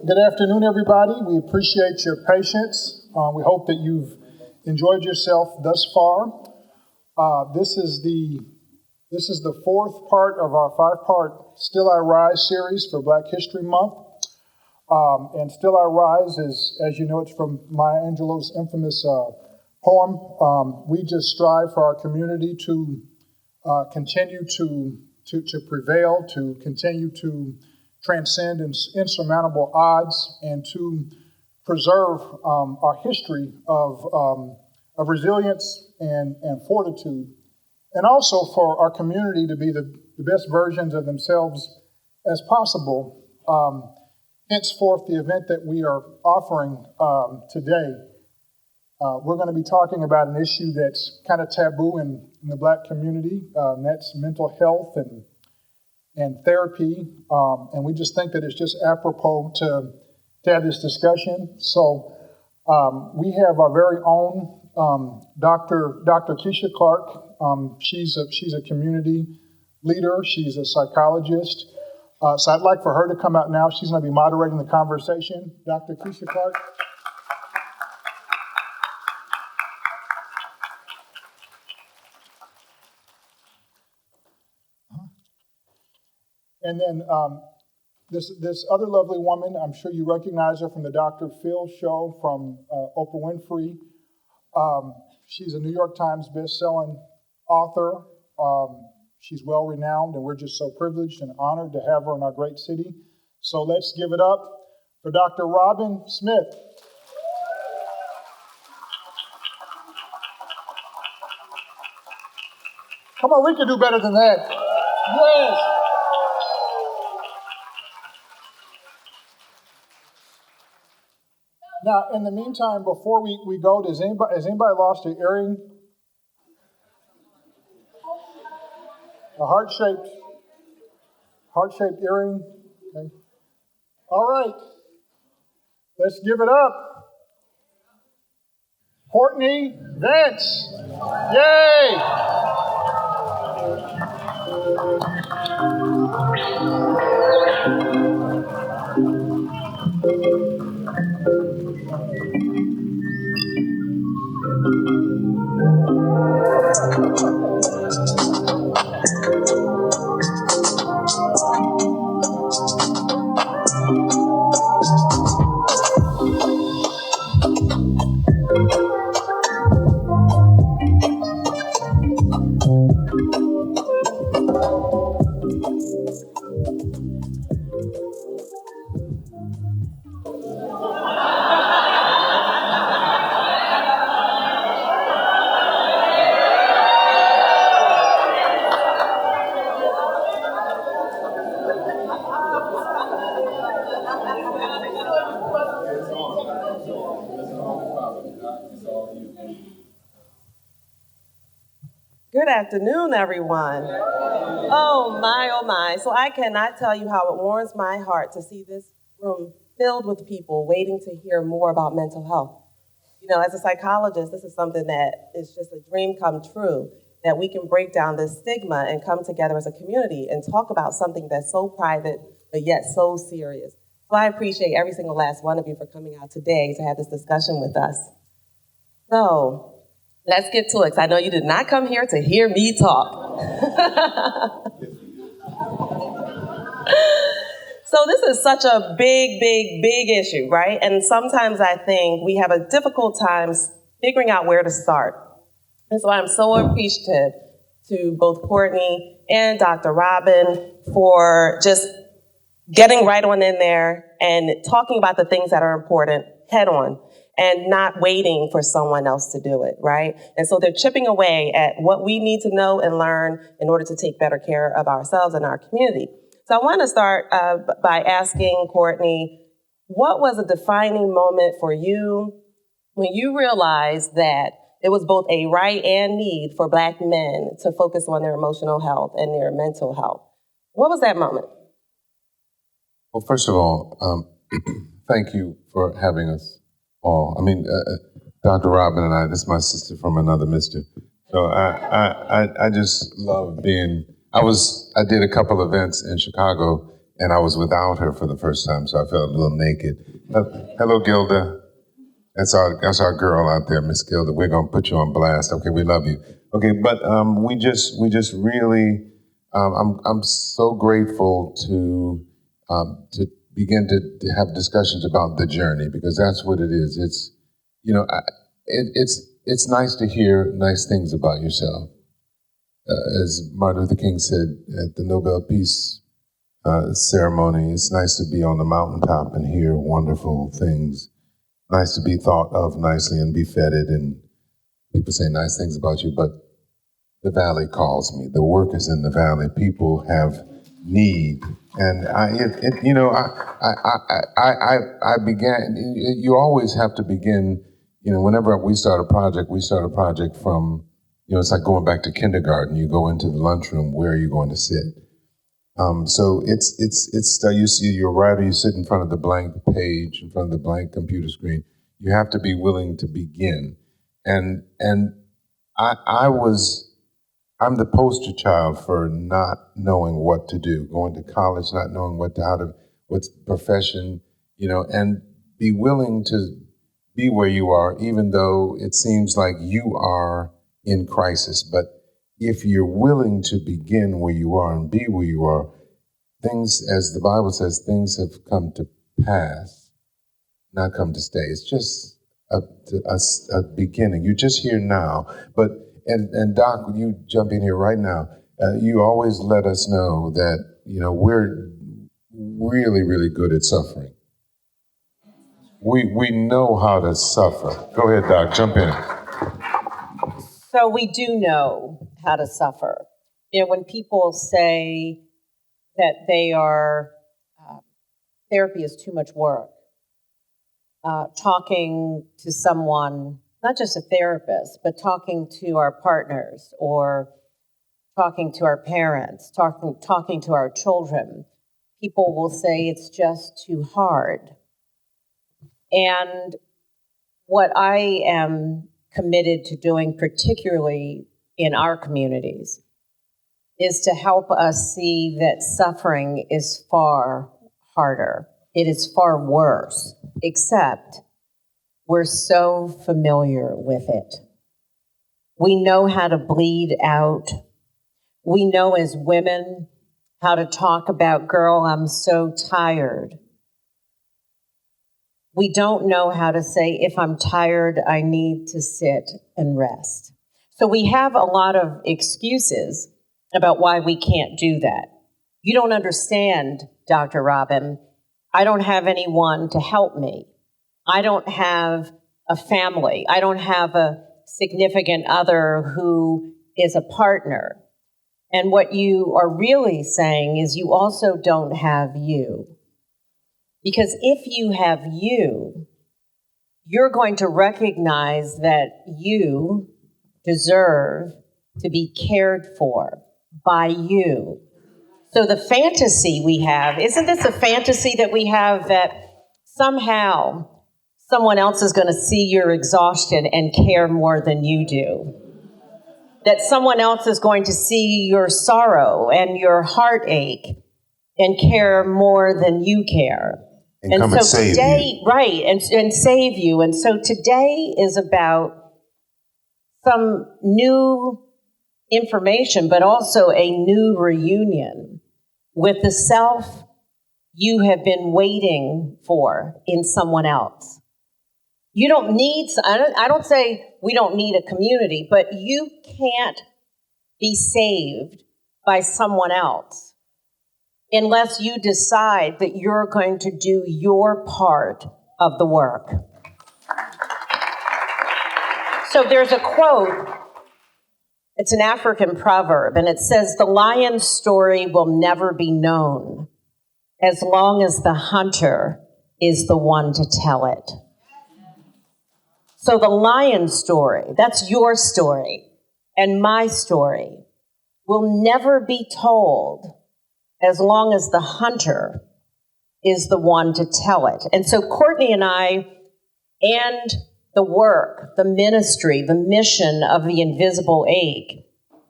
Good afternoon, everybody. We appreciate your patience. We hope that you've enjoyed yourself thus far. This is the fourth part of our five-part Still I Rise series for Black History Month. And Still I Rise is, as you know, it's from Maya Angelou's infamous poem. We just strive for our community to continue to prevail, to continue to transcend insurmountable odds, and to preserve our history of resilience and fortitude, and also for our community to be the best versions of themselves as possible. Henceforth, the event that we are offering today, we're going to be talking about an issue that's kind of taboo in the Black community, and that's mental health and therapy, and we just think that it's just apropos to have this discussion. So we have our very own Dr. Keisha Clark. She's a community leader. She's a psychologist. So I'd like for her to come out now. She's going to be moderating the conversation. Dr. Keisha Clark. And then this other lovely woman, I'm sure you recognize her from the Dr. Phil show from Oprah Winfrey. She's a New York Times best-selling author. She's well-renowned, and we're just so privileged and honored to have her in our great city. So let's give it up for Dr. Robin Smith. Come on, we can do better than that. Yes. Now, in the meantime, before we go, has anybody lost an earring? A heart-shaped earring? Okay. All right. Let's give it up. Courtney Vance. Yay! Good afternoon, everyone. Oh my. So I cannot tell you how it warms my heart to see this room filled with people waiting to hear more about mental health. You know, as a psychologist, this is something that is just a dream come true, that we can break down this stigma and come together as a community and talk about something that's so private, but yet so serious. So I appreciate every single last one of you for coming out today to have this discussion with us. So, let's get to it, because I know you did not come here to hear me talk. So this is such a big issue, right? And sometimes I think we have a difficult time figuring out where to start. And so I'm so appreciative to both Courtney and Dr. Robin for just getting right on in there and talking about the things that are important head on, and not waiting for someone else to do it, right? And so they're chipping away at what we need to know and learn in order to take better care of ourselves and our community. So I want to start by asking Courtney, what was a defining moment for you when you realized that it was both a right and need for Black men to focus on their emotional health and their mental health? What was that moment? Well, first of all, thank you for having us all. I mean, Dr. Robin and I, this is my sister from another mister. So I just love being, I did a couple events in Chicago and I was without her for the first time, so I felt a little naked. Hello, Gilda. That's our girl out there, Miss Gilda. We're gonna put you on blast. Okay, we love you. Okay, but we just really, I'm so grateful to begin to have discussions about the journey, because that's what it is. It's, you know, it's nice to hear nice things about yourself. As Martin Luther King said at the Nobel Peace ceremony, it's nice to be on the mountaintop and hear wonderful things. Nice to be thought of nicely and be feted, and people say nice things about you, but the valley calls me. The work is in the valley. People have need, and I began. You always have to begin. You know, whenever we start a project from. You know, it's like going back to kindergarten. You go into the lunchroom. Where are you going to sit? So you're right. You sit in front of the blank page, in front of the blank computer screen. You have to be willing to begin. And I'm the poster child for not knowing what to do, going to college, not knowing what's profession, you know, and be willing to be where you are, even though it seems like you are in crisis. But if you're willing to begin where you are and be where you are, things, as the Bible says, things have come to pass, not come to stay. It's just a beginning. You're just here now. But and Doc, you jump in here right now. You always let us know that, you know, we're really, really good at suffering. We know how to suffer. Go ahead, Doc, jump in. So we do know how to suffer. You know, when people say that they are, therapy is too much work, talking to someone, not just a therapist, but talking to our partners or talking to our parents, talking to our children, people will say it's just too hard. And what I am committed to doing, particularly in our communities, is to help us see that suffering is far harder. It is far worse, except we're so familiar with it. We know how to bleed out. We know as women how to talk about, girl, I'm so tired. We don't know how to say, if I'm tired, I need to sit and rest. So we have a lot of excuses about why we can't do that. You don't understand, Dr. Robin. I don't have anyone to help me. I don't have a family. I don't have a significant other who is a partner. And what you are really saying is you also don't have you. Because if you have you, you're going to recognize that you deserve to be cared for by you. So the fantasy we have, isn't this a fantasy that we have that somehow someone else is going to see your exhaustion and care more than you do? That someone else is going to see your sorrow and your heartache and care more than you care. And come so and save today, you. right, and save you. And so today is about some new information, but also a new reunion with the self you have been waiting for in someone else. You don't need, I don't say we don't need a community, but you can't be saved by someone else unless you decide that you're going to do your part of the work. So there's a quote, it's an African proverb, and it says, the lion's story will never be known as long as the hunter is the one to tell it. So the lion's story, that's your story, and my story, will never be told as long as the hunter is the one to tell it. And so Courtney and I, and the work, the ministry, the mission of the Invisible Ache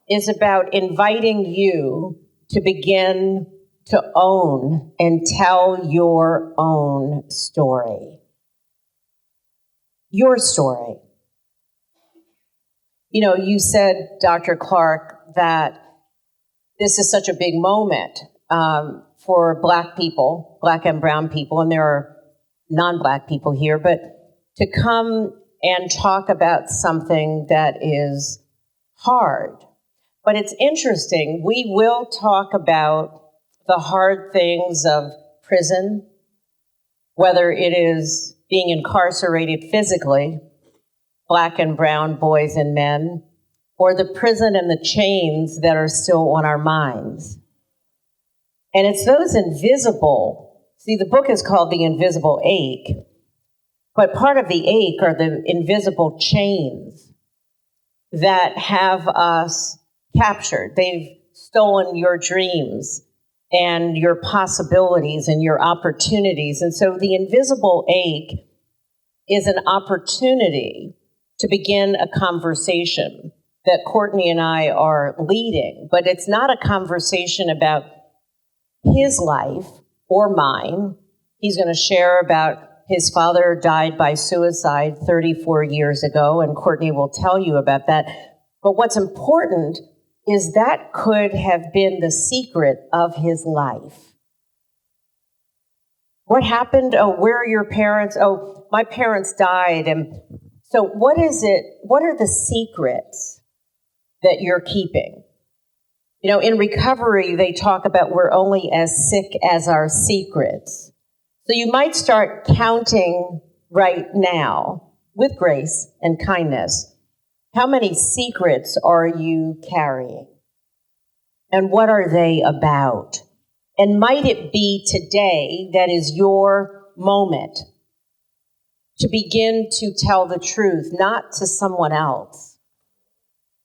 is about inviting you to begin to own and tell your own story. Your story. You know, you said, Dr. Clark, that this is such a big moment for Black people, Black and brown people, and there are non-Black people here, but to come and talk about something that is hard. But it's interesting, we will talk about the hard things of prison, whether it is being incarcerated physically, Black and brown boys and men, or the prison and the chains that are still on our minds. And it's those invisible, see, the book is called The Invisible Ache, but part of the ache are the invisible chains that have us captured. They've stolen your dreams and your possibilities and your opportunities. And so the invisible ache is an opportunity to begin a conversation that Courtney and I are leading, but it's not a conversation about his life or mine. He's going to share about his father died by suicide 34 years ago, and Courtney will tell you about that. But what's important is that could have been the secret of his life. What happened? Oh, where are your parents? Oh, my parents died. And so what is it? What are the secrets that you're keeping? You know, in recovery, they talk about we're only as sick as our secrets. So you might start counting right now with grace and kindness. How many secrets are you carrying? And what are they about? And might it be today that is your moment to begin to tell the truth, not to someone else,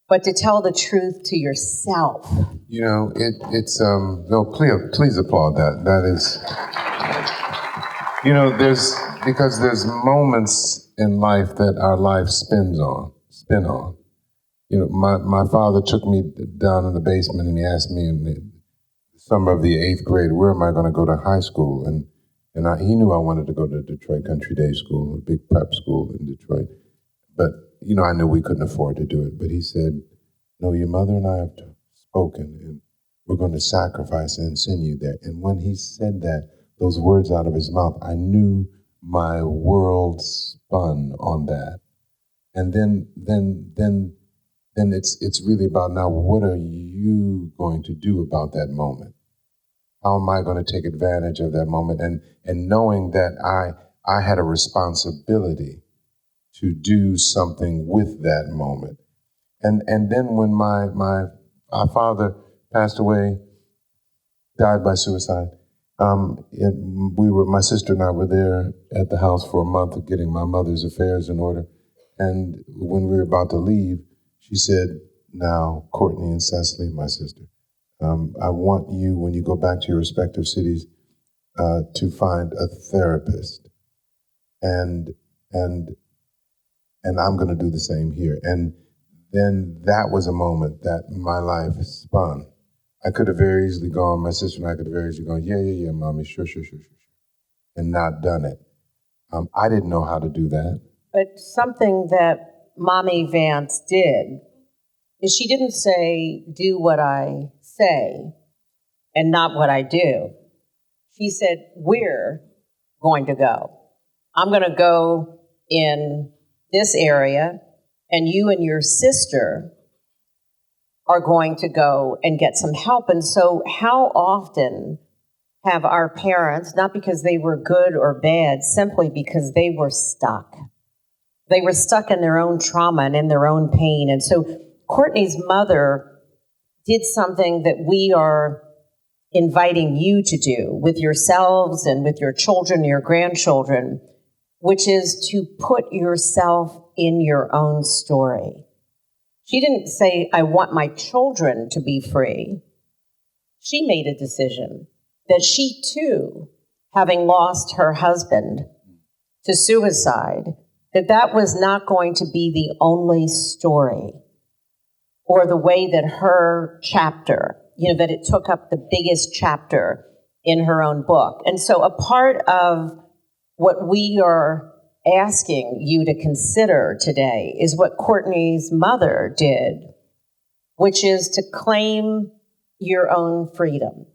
but to tell the truth to yourself? You know, it's no, please applaud that. That is, you know, there's moments in life that our life spin on. You know, my father took me down in the basement and he asked me in the summer of the 8th grade, where am I going to go to high school? And he knew I wanted to go to Detroit Country Day School, a big prep school in Detroit. But, you know, I knew we couldn't afford to do it. But he said, no, your mother and I have spoken, and we're going to sacrifice and send you there. And when he said that, those words out of his mouth, I knew my world spun on that. And then it's really about now, what are you going to do about that moment? How am I going to take advantage of that moment? And knowing that I had a responsibility to do something with that moment. And then when our father passed away, died by suicide, my sister and I were there at the house for a month getting my mother's affairs in order. And when we were about to leave, she said, now, Courtney and Cecily, my sister, I want you, when you go back to your respective cities, to find a therapist. And I'm going to do the same here. And then that was a moment that my life spun. I could have very easily gone, my sister and I could have very easily gone, yeah, mommy, sure, and not done it. I didn't know how to do that. But something that Mommy Vance did is she didn't say, do what I say and not what I do. She said, we're going to go. I'm going to go in this area, and you and your sister are going to go and get some help. And so how often have our parents, not because they were good or bad, simply because they were stuck. They were stuck in their own trauma and in their own pain. And so Courtney's mother did something that we are inviting you to do with yourselves and with your children, your grandchildren, which is to put yourself in your own story. She didn't say, I want my children to be free. She made a decision that she too, having lost her husband to suicide, that was not going to be the only story or the way that her chapter, that it took up the biggest chapter in her own book. And so a part of what we are asking you to consider today is what Courtney's mother did, which is to claim your own freedom,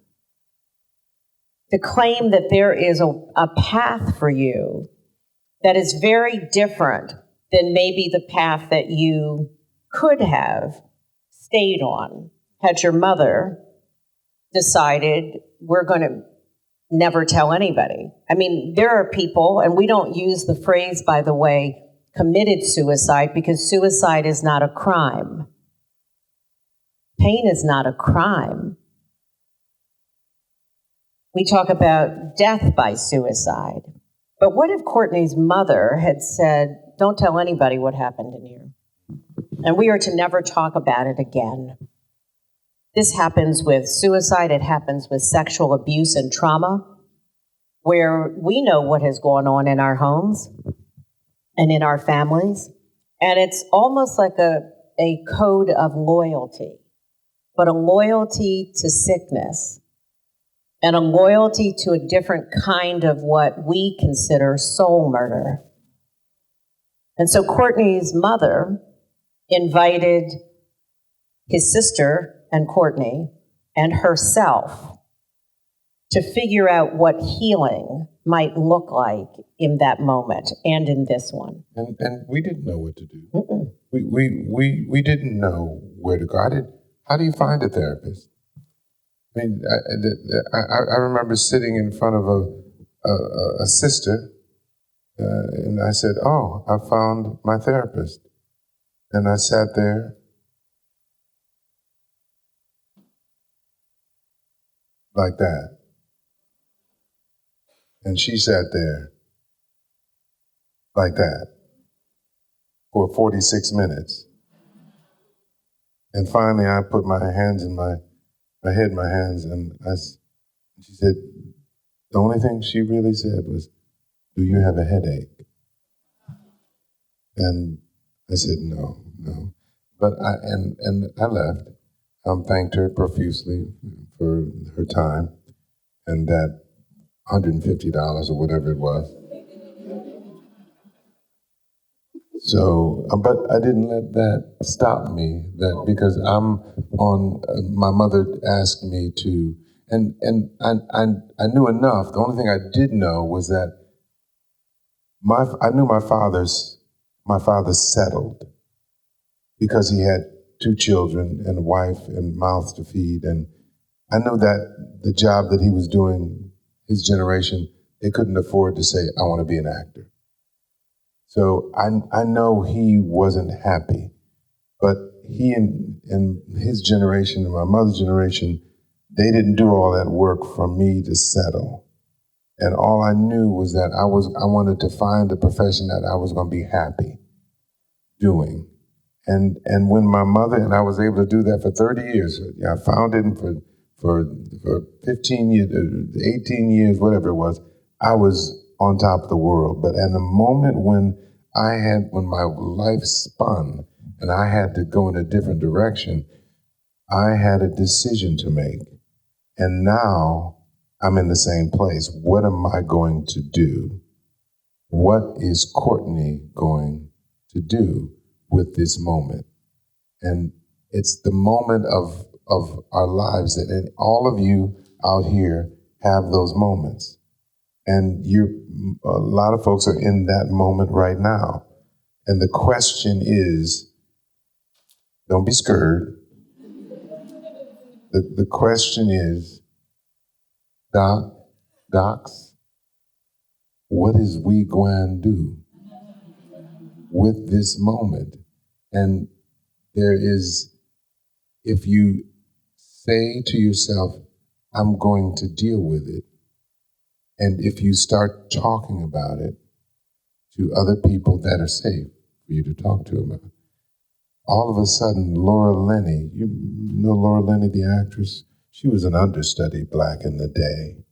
to claim that there is a path for you that is very different than maybe the path that you could have stayed on had your mother decided we're going to never tell anybody. I mean, there are people, and we don't use the phrase, by the way, committed suicide, because suicide is not a crime. Pain is not a crime. We talk about death by suicide. But what if Courtney's mother had said, don't tell anybody what happened in here, and we are to never talk about it again? This happens with suicide. It happens with sexual abuse and trauma, where we know what has gone on in our homes and in our families. And it's almost like a code of loyalty, but a loyalty to sickness and a loyalty to a different kind of what we consider soul murder. And so Courtney's mother invited his sister and Courtney and herself to figure out what healing might look like in that moment and in this one. And we didn't know what to do. We didn't know where to go. How do you find a therapist? I mean, I remember sitting in front of a sister, and I said, "Oh, I found my therapist." And I sat there, like that. And she sat there like that for 46 minutes. And finally, I put my hands in my head in my hands, and she said, the only thing she really said was, "Do you have a headache?" And I said, no. But I left. Thanked her profusely for her time and that $150 or whatever it was. So, but I didn't let that stop me, because my mother asked me to, and I knew enough. The only thing I did know was that I knew my father settled because he had 2 children and a wife and mouths to feed. And I knew that the job that he was doing, his generation, they couldn't afford to say, I want to be an actor. So I know he wasn't happy, but he and his generation and my mother's generation, they didn't do all that work for me to settle. And all I knew was that I wanted to find a profession that I was going to be happy doing. And when my mother, and I was able to do that for 30 years, I found it for 15 years, 18 years, whatever it was, I was on top of the world. But at the moment when my life spun and I had to go in a different direction, I had a decision to make. And now I'm in the same place. What am I going to do? What is Courtney going to do with this moment? And it's the moment of our lives that, and all of you out here have those moments. And a lot of folks are in that moment right now. And the question is, don't be scared. The question is, Docs, what is we going to do with this moment? And there is, if you say to yourself, I'm going to deal with it, and if you start talking about it to other people that are safe for you to talk to about, all of a sudden, Laura Linney, you know Laura Linney, the actress? She was an understudy back in the day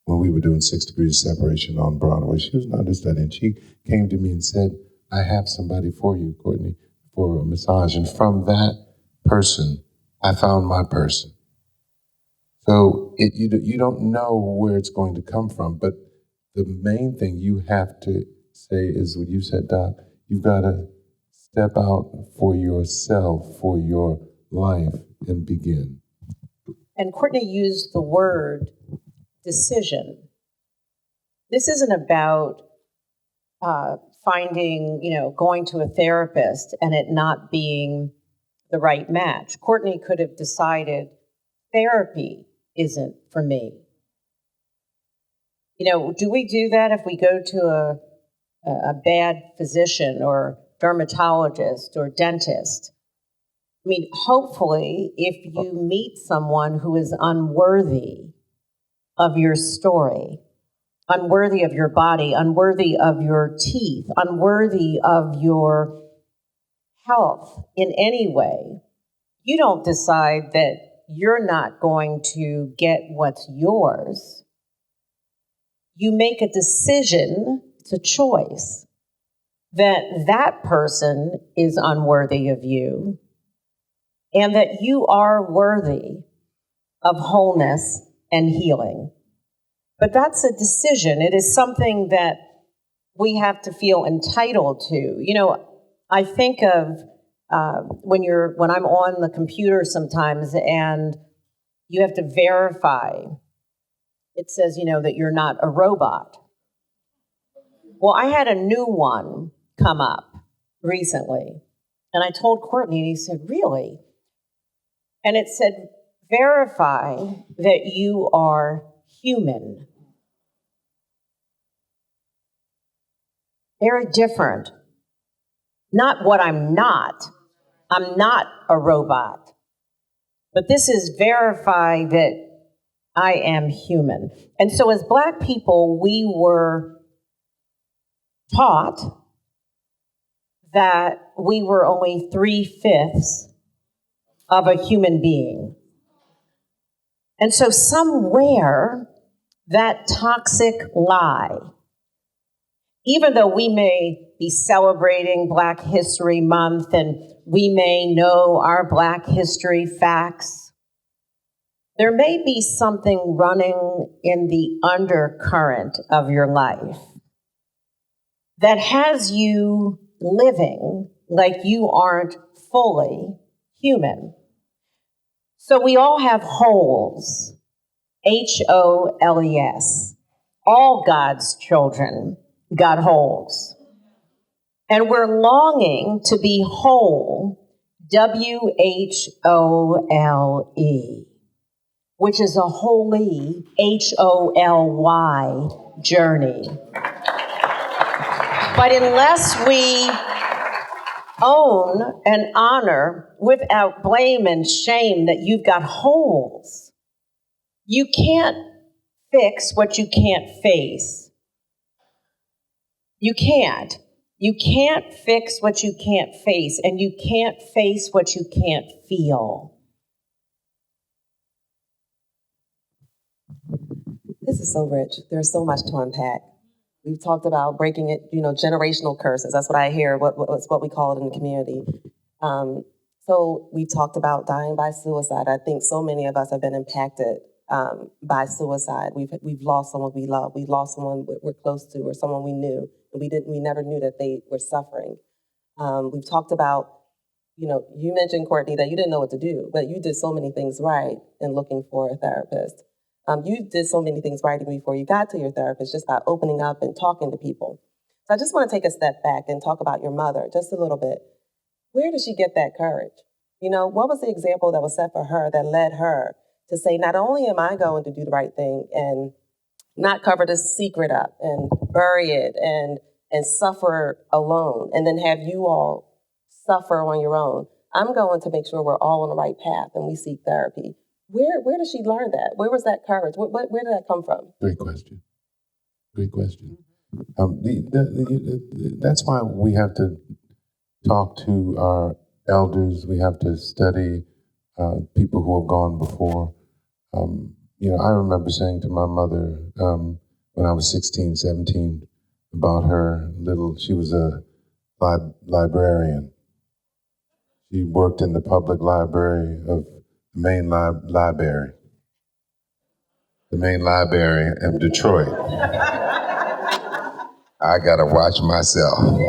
when we were doing 6 Degrees of Separation on Broadway. She was an understudy, and she came to me and said, I have somebody for you, Courtney, for a massage. And from that person, I found my person. So you don't know where it's going to come from, but the main thing you have to say is what you said, Doc. You've got to step out for yourself, for your life, and begin. And Courtney used the word decision. This isn't about finding, going to a therapist and it not being the right match. Courtney could have decided therapy isn't for me. Do we do that if we go to a bad physician or dermatologist or dentist? I mean, hopefully, if you meet someone who is unworthy of your story, unworthy of your body, unworthy of your teeth, unworthy of your health in any way, you don't decide that you're not going to get what's yours. You make a decision, it's a choice, that that person is unworthy of you and that you are worthy of wholeness and healing. But that's a decision. It is something that we have to feel entitled to. I think of when I'm on the computer sometimes and you have to verify. It says, that you're not a robot. Well, I had a new one come up recently, and I told Courtney, and he said, "Really?" And it said, "Verify that you are human." Very different. Not what I'm not. I'm not a robot. But this is verify that I am human. And so as Black people, we were taught that we were only 3/5 of a human being. And so somewhere that toxic lie, even though we may be celebrating Black History Month and we may know our Black history facts, there may be something running in the undercurrent of your life that has you living like you aren't fully human. So we all have holes, HOLES. All God's children got holes. And we're longing to be whole, WHOLE, which is a holy, HOLY journey. But unless we own and honor without blame and shame that you've got holes, you can't fix what you can't face. You can't. You can't fix what you can't face, and you can't face what you can't feel. This is so rich. There's so much to unpack. We've talked about breaking it, generational curses. That's what I hear, what we call it in the community. So we've talked about dying by suicide. I think so many of us have been impacted by suicide. We've lost someone we love. We've lost someone we're close to, or someone we knew, and we never knew that they were suffering. We've talked about, you mentioned, Courtney, that you didn't know what to do, but you did so many things right in looking for a therapist. You did so many things right before you got to your therapist, just by opening up and talking to people. So I just want to take a step back and talk about your mother just a little bit. Where did she get that courage? What was the example that was set for her that led her to say, not only am I going to do the right thing and not cover this secret up and bury it and suffer alone and then have you all suffer on your own. I'm going to make sure we're all on the right path and we seek therapy. Where did she learn that? Where was that courage? Where did that come from? Great question. That's why we have to talk to our elders. We have to study people who have gone before. I remember saying to my mother when I was 16, 17, about her she was a librarian. She worked in the public library of the main library. the main library of Detroit. I gotta watch myself.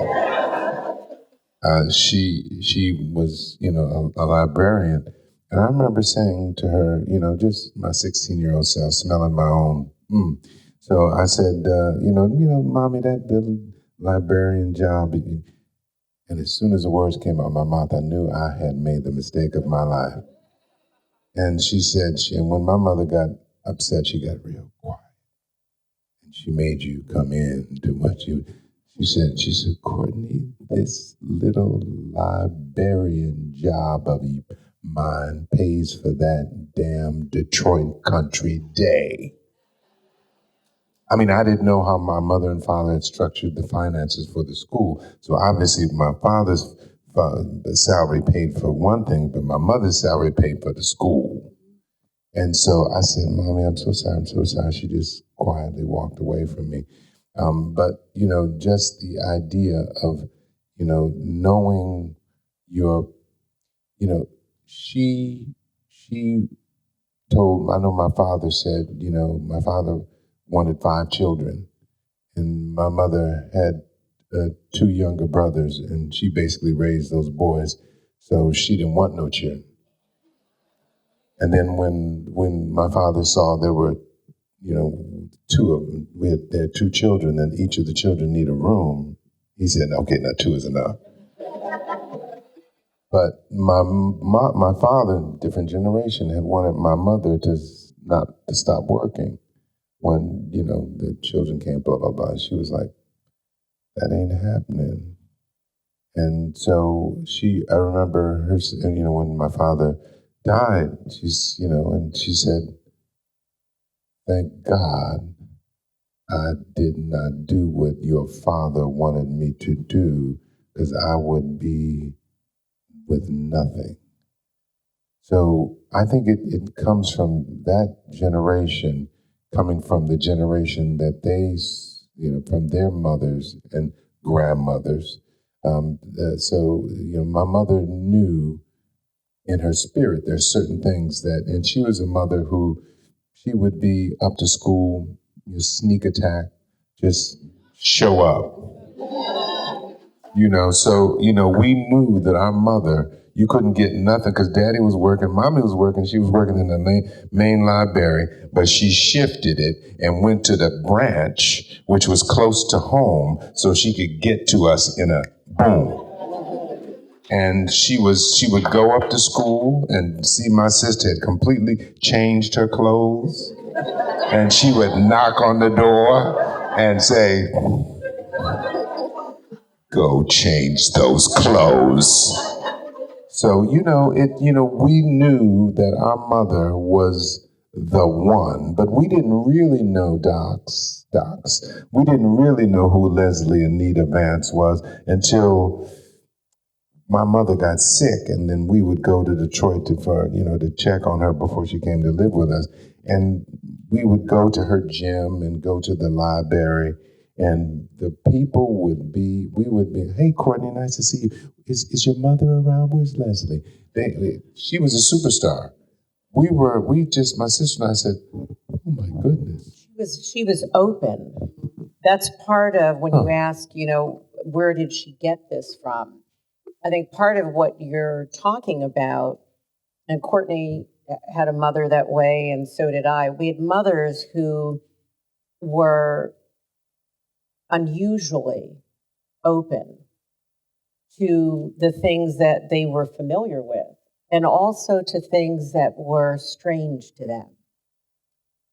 She was, a librarian, and I remember saying to her, just my 16-year-old self, smelling my own. So I said, Mommy, that little librarian job. And as soon as the words came out of my mouth, I knew I had made the mistake of my life. And she said, and when my mother got upset, she got real quiet. And she made you come in and do what you. She said, Courtney, this little librarian job of mine pays for that damn Detroit Country Day. I mean, I didn't know how my mother and father had structured the finances for the school. So obviously my father's salary paid for one thing, but my mother's salary paid for the school. And so I said, Mommy, I'm so sorry. She just quietly walked away from me. But, just the idea of, knowing your, she told, I know my father said, my father wanted 5 children, and my mother had 2 younger brothers, and she basically raised those boys, so she didn't want no children. And then when my father saw there were, 2 of them, there had 2 children, and each of the children need a room, he said, okay, now 2 is enough. But my father, different generation, had wanted my mother to stop working. When, the children came, blah, blah, blah. She was like, that ain't happening. And so I remember her, when my father died, and she said, thank God I did not do what your father wanted me to do, because I would be with nothing. So I think it comes from that generation, coming from the generation that they, from their mothers and grandmothers. So my mother knew in her spirit there's certain things and she was a mother who, she would be up to school, sneak attack, just show up. So we knew that our mother, you couldn't get nothing because Daddy was working, Mommy was working, she was working in the main library, but she shifted it and went to the branch, which was close to home, so she could get to us in a boom. And she would go up to school and see my sister had completely changed her clothes, and she would knock on the door and say, go change those clothes. So, we knew that our mother was the one, but we didn't really know Docs. We didn't really know who Leslie Anita Vance was until my mother got sick, and then we would go to Detroit to check on her before she came to live with us. And we would go to her gym and go to the library, and the people we would be, hey, Courtney, nice to see you. Is your mother around? Where's Leslie? She was a superstar. My sister and I said, oh my goodness. She was open. That's part of when you ask, where did she get this from? I think part of what you're talking about, and Courtney had a mother that way, and so did I. We had mothers who were unusually open to the things that they were familiar with, and also to things that were strange to them.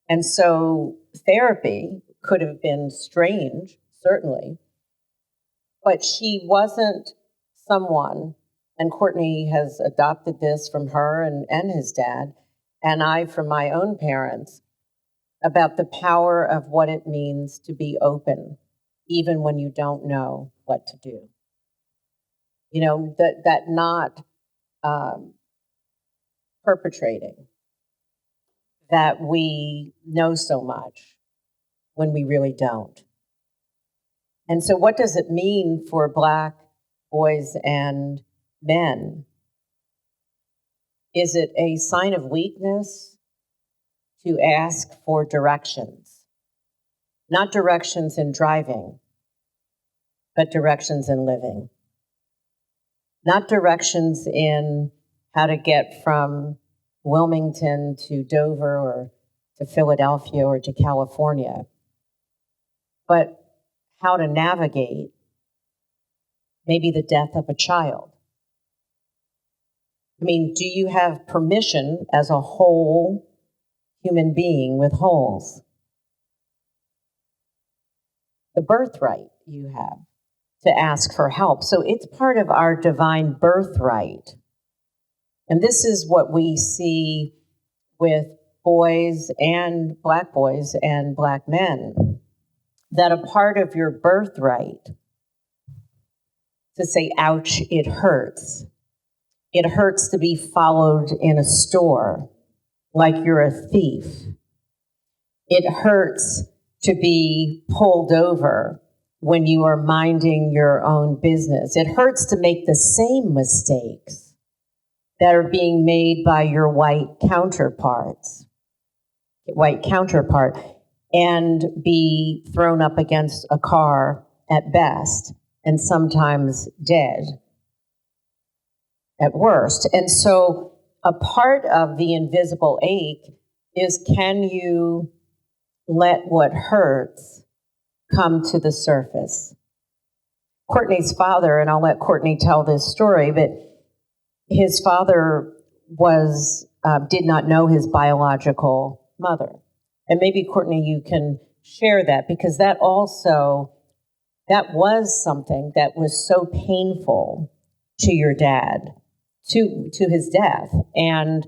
And so therapy could have been strange, certainly, but she wasn't someone, and Courtney has adopted this from her and his dad, and I from my own parents, about the power of what it means to be open, even when you don't know what to do. That not perpetrating, that we know so much when we really don't. And so what does it mean for Black boys and men? Is it a sign of weakness to ask for directions. Not directions in driving, but directions in living. Not directions in how to get from Wilmington to Dover or to Philadelphia or to California, but how to navigate maybe the death of a child. I mean, do you have permission as a whole human being with holes? The birthright you have to ask for help. So it's part of our divine birthright. And this is what we see with boys and black men, that a part of your birthright to say, ouch, it hurts. It hurts to be followed in a store like you're a thief. It hurts to be pulled over when you are minding your own business. It hurts to make the same mistakes that are being made by your white counterpart, and be thrown up against a car at best, and sometimes dead at worst. And so a part of the invisible ache is, can you let what hurts come to the surface? Courtney's father, and I'll let Courtney tell this story, but his father did not know his biological mother. And maybe, Courtney, you can share that, because that was something that was so painful to your dad, to his death. And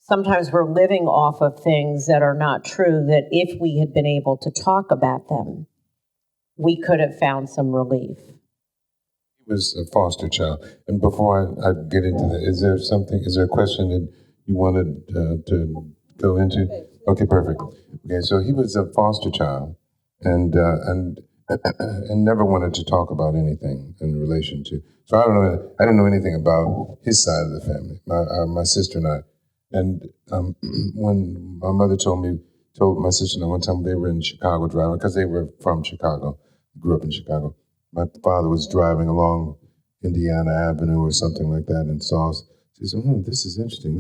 sometimes we're living off of things that are not true, that if we had been able to talk about them, we could have found some relief. He was a foster child. And before I get into that, is there a question that you wanted to go into? Okay, perfect. Okay, so he was a foster child and never wanted to talk about anything in relation to. So I didn't know anything about his side of the family, my sister and I. And when my mother told my sister and I one time they were in Chicago driving, because they were from Chicago, grew up in Chicago. My father was driving along Indiana Avenue or something like that and saw us. She said, this is interesting.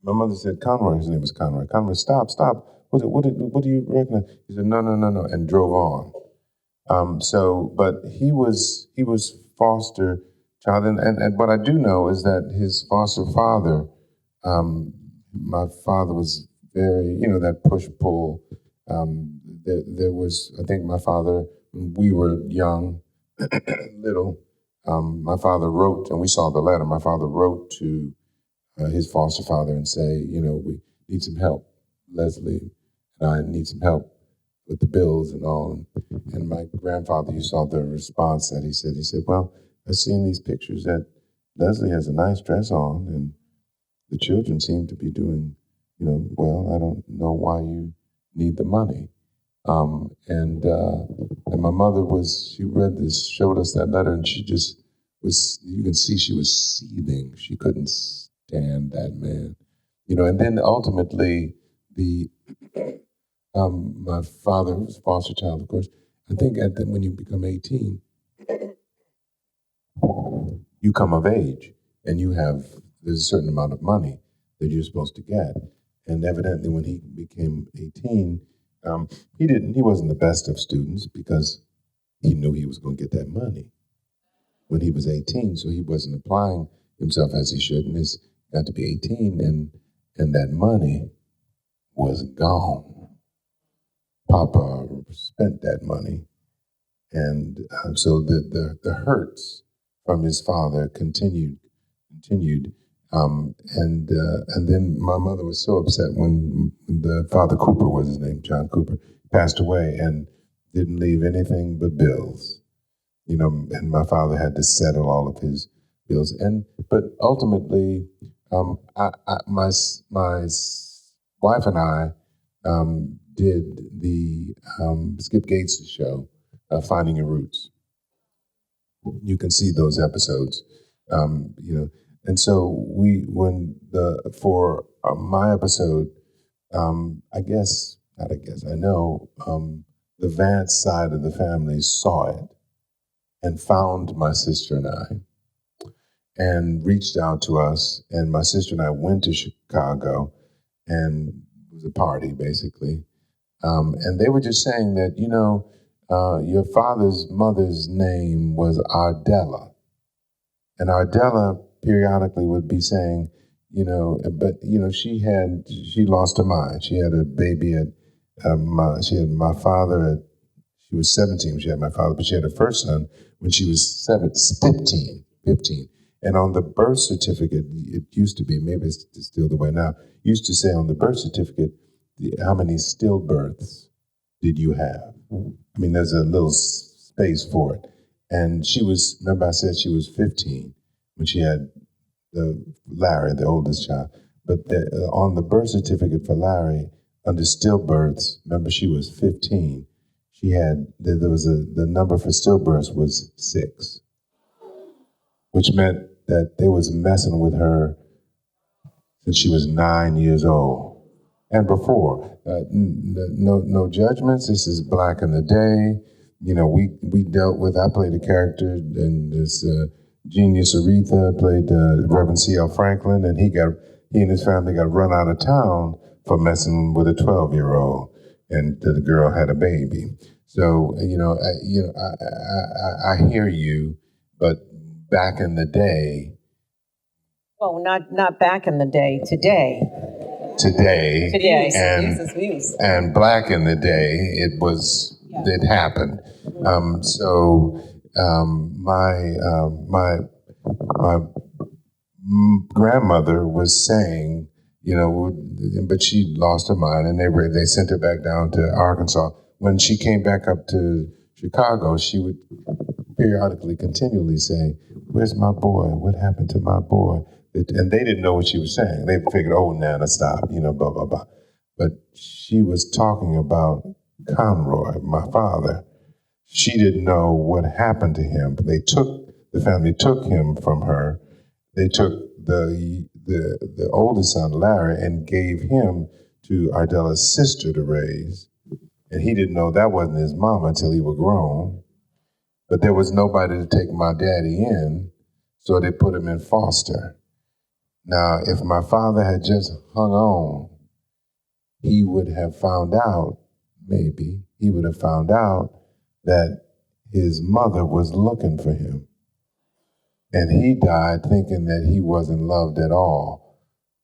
My mother said, Conroy, his name was Conroy. Conroy, stop. What do you recognize? He said, no, and drove on. But he was foster child, and what I do know is that his foster father, my father was very, that push-pull. There was, I think my father, when we were young, little, my father wrote, and we saw the letter, my father wrote to his foster father and say, we need some help. Leslie and I need some help with the bills and all. And my grandfather, you saw the response that he said, well, I've seen these pictures that Leslie has a nice dress on and the children seem to be doing, well, I don't know why you need the money. And my mother she read this, showed us that letter, and she just was, you can see she was seething. She couldn't stand that man. And then ultimately my father was a foster child, of course. I think when you become 18, you come of age and there's a certain amount of money that you're supposed to get. And evidently when he became 18, he wasn't the best of students because he knew he was going to get that money when he was 18. So he wasn't applying himself as he should. And he got to be 18 and that money was gone. Papa spent that money. And so the hurts from his father continued. And then my mother was so upset when the Father Cooper was his name, John Cooper, passed away and didn't leave anything but bills. And my father had to settle all of his bills. But ultimately, my wife and I did the Skip Gates' show, Finding Your Roots. You can see those episodes, And so for my episode, I know the Vance side of the family saw it and found my sister and I and reached out to us. And my sister and I went to Chicago, and it was a party basically. And they were just saying that, your father's mother's name was Ardella. And Ardella periodically would be saying, she lost her mind. She had a baby she had my father she was 17 when she had my father, but she had her first son when she was 15. And on the birth certificate, it used to be, maybe it's still the way now, used to say on the birth certificate, how many stillbirths did you have? I mean, there's a little space for it. And remember I said she was 15 when she had Larry, the oldest child. But on the birth certificate for Larry, under stillbirths, remember she was 15. She had, the number for stillbirths was 6, which meant that they was messing with her since she was 9 years old. And before, no judgments. This is Black in the Day. We dealt with. I played a character, and this genius Aretha played Reverend C.L. Franklin, and he and his family got run out of town for messing with a 12-year-old, and the girl had a baby. So I hear you, but back in the day. Well, not back in the day. Today. And Black in the day, it happened. My grandmother was saying, but she lost her mind, and they sent her back down to Arkansas. When she came back up to Chicago, she would periodically, continually say, "Where's my boy? What happened to my boy?" And they didn't know what she was saying. They figured, "Oh, Nana, stop," blah, blah, blah. But she was talking about Conroy, my father. She didn't know what happened to him. The family took him from her. They took the oldest son, Larry, and gave him to Ardella's sister to raise. And he didn't know that wasn't his mama until he was grown. But there was nobody to take my daddy in, so they put him in foster. Now, if my father had just hung on, he would have found out that his mother was looking for him. And he died thinking that he wasn't loved at all.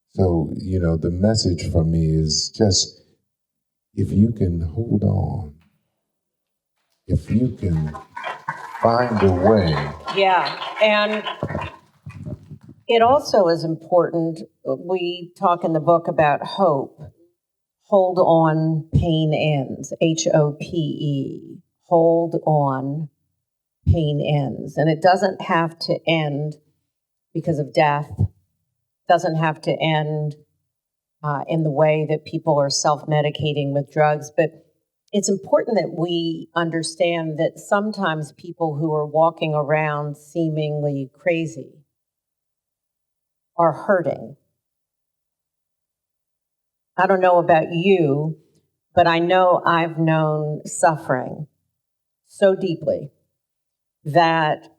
So, the message from me is just, if you can hold on, if you can find a way. Yeah, and it also is important, we talk in the book about hope. Hold on, pain ends, HOPE. Hold on, pain ends. And it doesn't have to end because of death. Doesn't have to end in the way that people are self-medicating with drugs. But it's important that we understand that sometimes people who are walking around seemingly crazy are hurting. I don't know about you, but I know I've known suffering so deeply that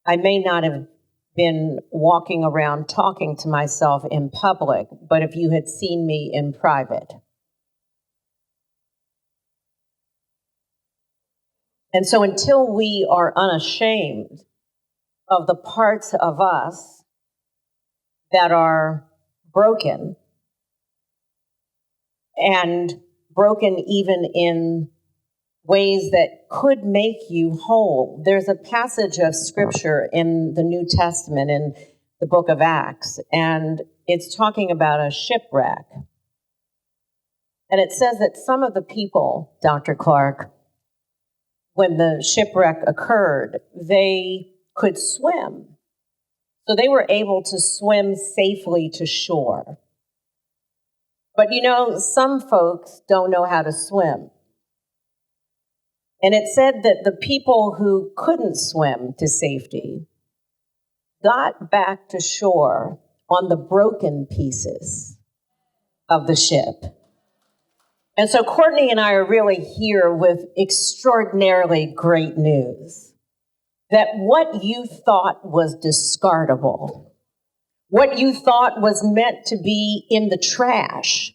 I may not have been walking around talking to myself in public, but if you had seen me in private. And so until we are unashamed of the parts of us that are broken, and broken even in ways that could make you whole. There's a passage of scripture in the New Testament in the book of Acts, and it's talking about a shipwreck. And it says that some of the people, Dr. Clark, when the shipwreck occurred, they could swim. So they were able to swim safely to shore. But some folks don't know how to swim. And it said that the people who couldn't swim to safety got back to shore on the broken pieces. of the ship. And so Courtney and I are really here with extraordinarily great news. That what you thought was discardable, what you thought was meant to be in the trash,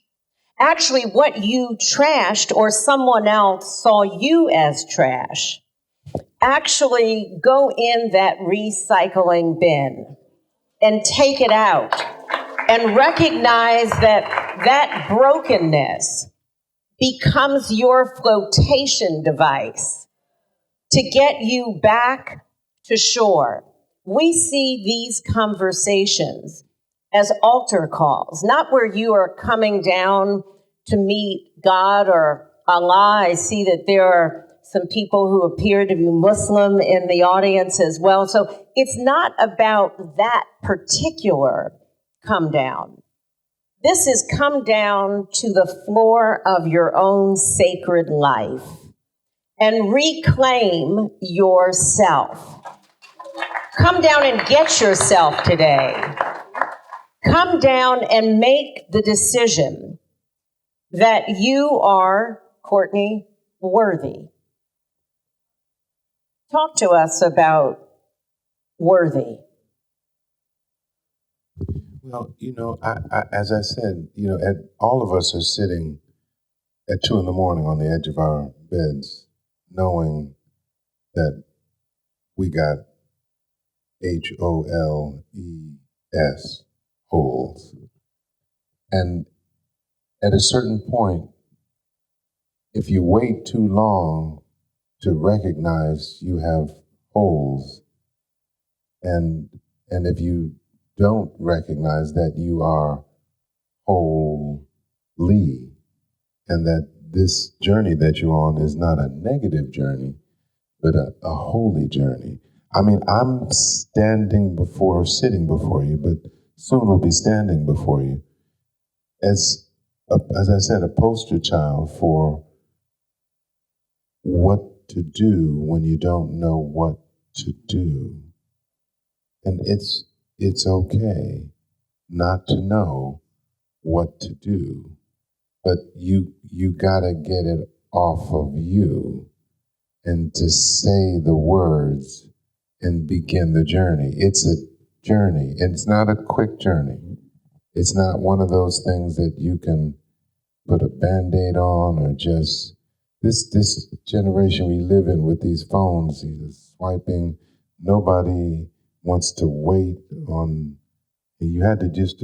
actually what you trashed or someone else saw you as trash, actually go in that recycling bin and take it out and recognize that that brokenness becomes your flotation device to get you back to shore. We see these conversations as altar calls, not where you are coming down to meet God or Allah. I see that there are some people who appear to be Muslim in the audience as well. So it's not about that particular come down. This is come down to the floor of your own sacred life and reclaim yourself. Come down and get yourself today. Come down and make the decision that you are, Courtney, worthy. Talk to us about worthy. Well, as I said, all of us are sitting at 2 a.m. on the edge of our beds, knowing that we got HOLES, holes. And at a certain point, if you wait too long to recognize you have holes, and if you don't recognize that you are wholly, and that this journey that you're on is not a negative journey, but a holy journey. I mean, I'm sitting before you, but soon we'll be standing before you as I said, a poster child for what to do when you don't know what to do. And it's okay not to know what to do, but you gotta get it off of you and to say the words and begin the journey. It's a journey. It's not a quick journey. It's not one of those things that you can put a Band-Aid on or just, this generation we live in with these phones, these swiping, nobody wants to wait on, you had to just,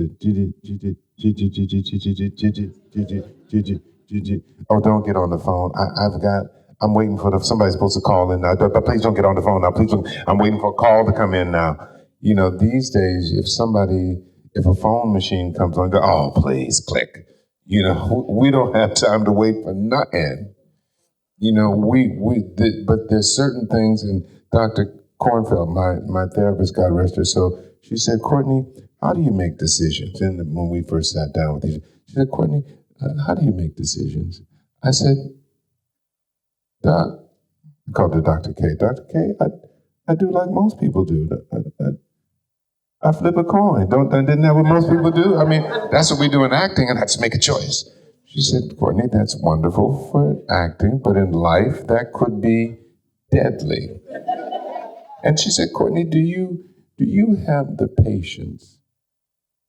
oh, don't get on the phone. I'm waiting for somebody's supposed to call in now, but please don't get on the phone now. Please don't, I'm waiting for a call to come in now. These days, if a phone machine comes on, go, oh, please, click. We don't have time to wait for nothing. But there's certain things, and Dr. Kornfeld, my therapist, God rest her soul, she said, Courtney, how do you make decisions? And when we first sat down with these, she said, Courtney, how do you make decisions? I said, Doc, I called her Dr. K. Dr. K, I do like most people do. I flip a coin. Isn't that what most people do? I mean, that's what we do in acting, and I just make a choice. She said, Courtney, that's wonderful for acting, but in life, that could be deadly. And she said, Courtney, do you have the patience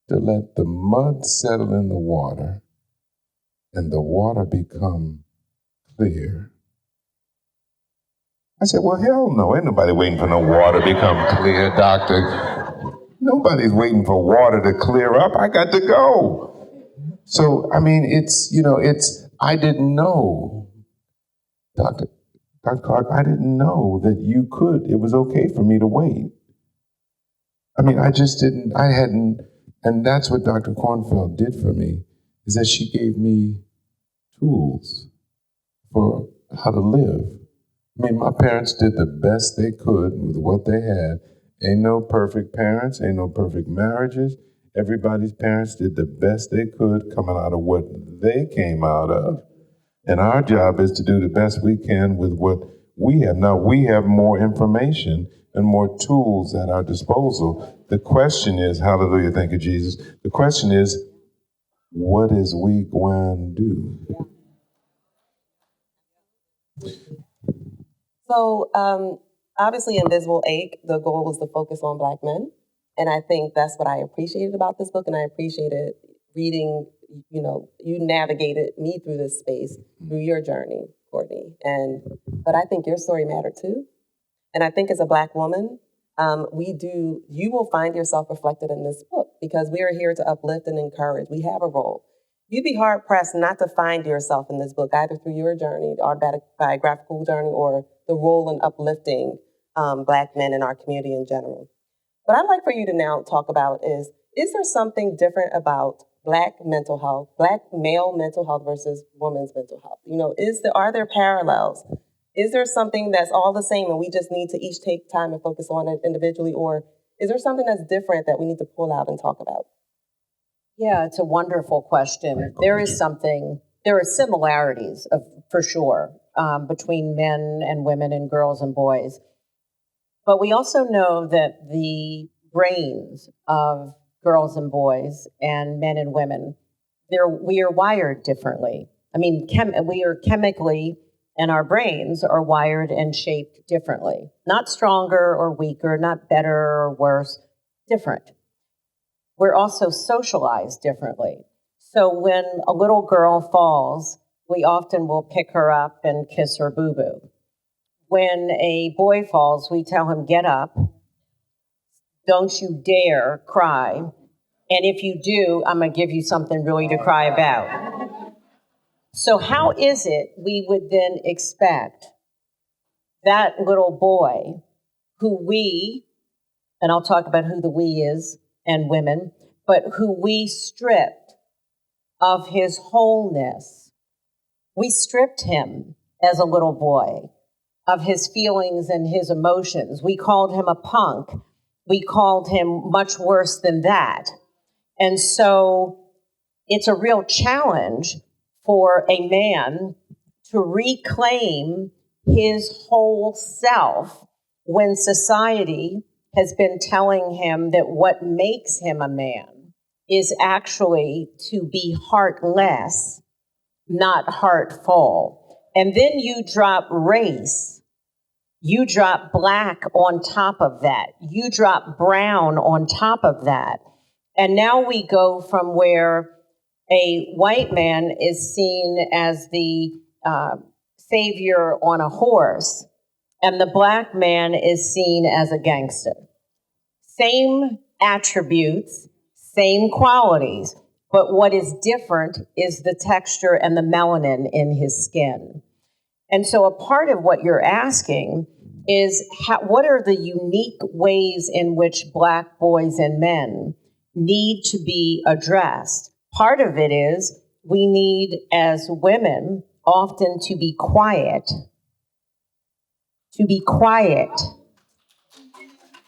to let the mud settle in the water and the water become clear? I said, well, hell no. Ain't nobody waiting for no water to become clear, doctor. Nobody's waiting for water to clear up. I got to go. So, I mean, I didn't know, Dr. Clark, I didn't know that it was okay for me to wait. I mean, and that's what Dr. Kornfeld did for me, is that she gave me tools for how to live. I mean, my parents did the best they could with what they had. Ain't no perfect parents, ain't no perfect marriages. Everybody's parents did the best they could coming out of what they came out of. And our job is to do the best we can with what we have. Now, we have more information and more tools at our disposal. The question is, hallelujah, thank you, Jesus. The question is, what is we going to do? So, obviously, Invisible Ache, the goal was to focus on Black men. And I think that's what I appreciated about this book. And I appreciated reading, you navigated me through this space, through your journey, Courtney. But I think your story mattered too. And I think as a Black woman, you will find yourself reflected in this book because we are here to uplift and encourage. We have a role. You'd be hard pressed not to find yourself in this book, either through your journey, the autobiographical journey, or the role in uplifting Black men in our community in general. What I'd like for you to now talk about is there something different about Black mental health, Black male mental health versus women's mental health? Are there parallels? Is there something that's all the same and we just need to each take time and focus on it individually? Or is there something that's different that we need to pull out and talk about? Yeah, it's a wonderful question. There are similarities for sure between men and women and girls and boys. But we also know that the brains of girls and boys and men and women, we are wired differently. I mean, we are chemically, and our brains are wired and shaped differently. Not stronger or weaker, not better or worse, different. We're also socialized differently. So when a little girl falls, we often will pick her up and kiss her boo-boo. When a boy falls, we tell him, get up, don't you dare cry, and if you do, I'm going to give you something really to cry about. So how is it we would then expect that little boy and I'll talk about who the we is and women, but who we stripped of his wholeness. We stripped him as a little boy of his feelings and his emotions. We called him a punk. We called him much worse than that. And so it's a real challenge for a man to reclaim his whole self when society has been telling him that what makes him a man is actually to be heartless, not heartful. And then you drop race, you drop Black on top of that, you drop brown on top of that. And now we go from where a white man is seen as the savior on a horse, and the Black man is seen as a gangster. Same attributes, same qualities, but what is different is the texture and the melanin in his skin. And so a part of what you're asking is what are the unique ways in which Black boys and men need to be addressed? Part of it is we need, as women, often to be quiet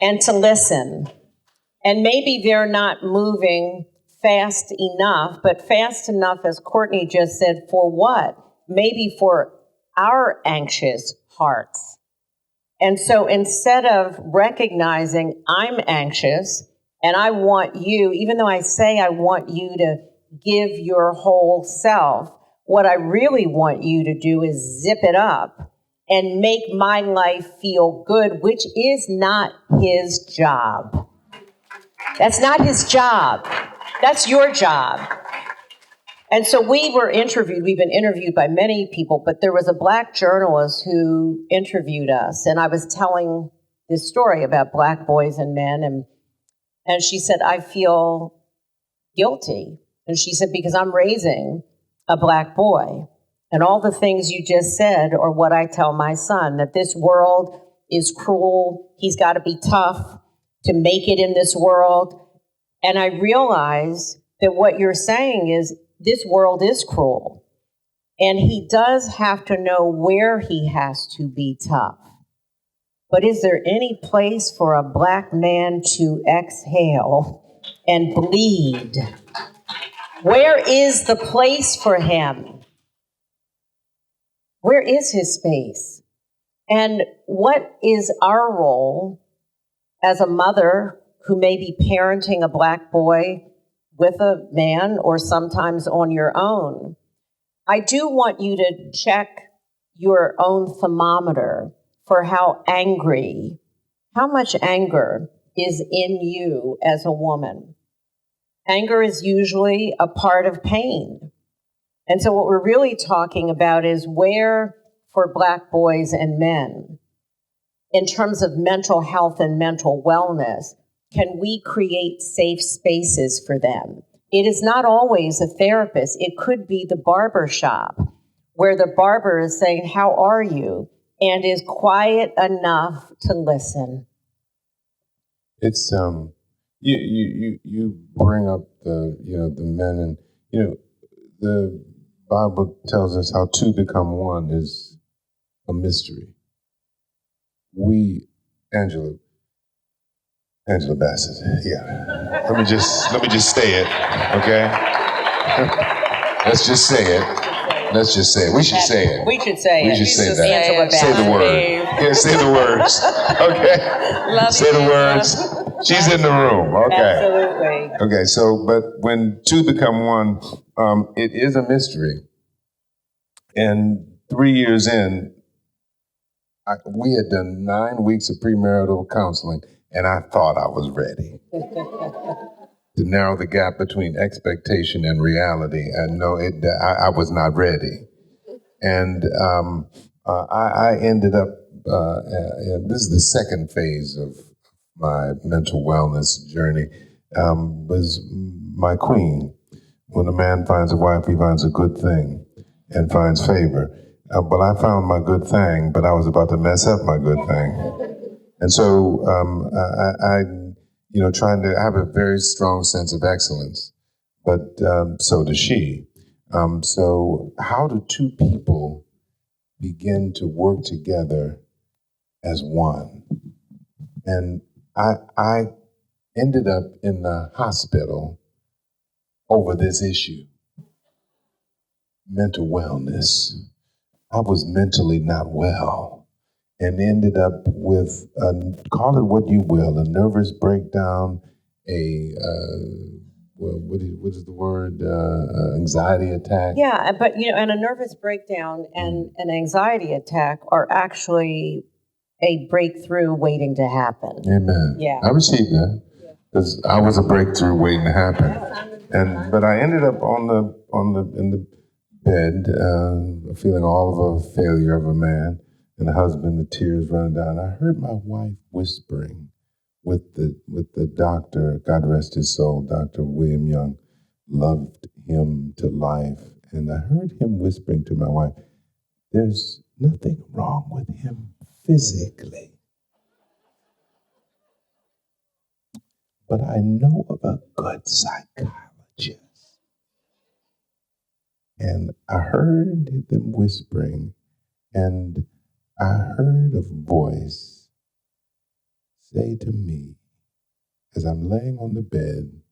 and to listen. And maybe they're not moving fast enough, but fast enough, as Courtney just said, for what? Maybe for our anxious hearts. And so instead of recognizing I'm anxious and I want you, even though I say I want you to give your whole self, what I really want you to do is zip it up and make my life feel good, which is not his job. That's not his job. That's your job. And so we've been interviewed by many people, but there was a Black journalist who interviewed us, and I was telling this story about Black boys and men, and she said, I feel guilty. And she said, because I'm raising a Black boy. And all the things you just said are what I tell my son, that this world is cruel. He's got to be tough to make it in this world. And I realize that what you're saying is this world is cruel. And he does have to know where he has to be tough. But is there any place for a Black man to exhale and bleed? Where is the place for him? Where is his space? And what is our role as a mother who may be parenting a Black boy with a man or sometimes on your own. I do want you to check your own thermometer for how much anger is in you as a woman. Anger is usually a part of pain. And so what we're really talking about is where, for Black boys and men, in terms of mental health and mental wellness, can we create safe spaces for them? It is not always a therapist. It could be the barber shop where the barber is saying, "How are you?" and is quiet enough to listen. It's you bring up the men, and the Bible tells us how two become one is a mystery. Angela Bassett, yeah. Let me just say it, okay? Let's just say it. We should say it. We should say it. We should say that. Angela Say the Bassett. word. Yeah, say the words. Okay? Love say you, the words. She's in the room. Okay. Absolutely. Okay, so, but when two become one, it is a mystery. And 3 years in, we had done 9 weeks of premarital counseling, and I thought I was ready to narrow the gap between expectation and reality. And no, I was not ready. And I ended up, and this is the second phase of my mental wellness journey, was my queen. When a man finds a wife, he finds a good thing and finds favor. But I found my good thing, but I was about to mess up my good thing. And so I trying to have a very strong sense of excellence, but so does she. So how do two people begin to work together as one? And I ended up in the hospital over this issue, mental wellness. I was mentally not well and ended up with, call it what you will, a nervous breakdown, what is the word, anxiety attack. Yeah, but and a nervous breakdown and an anxiety attack are actually a breakthrough waiting to happen. Amen. Yeah. I received that because I was a breakthrough waiting to happen, but I ended up in the bed, feeling all of a failure of a man, and the husband, the tears running down. I heard my wife whispering with the doctor, God rest his soul, Dr. William Young, loved him to life, and I heard him whispering to my wife, "There's nothing wrong with him physically, but I know of a good psychologist." And I heard them whispering, and I heard a voice say to me as I'm laying on the bed,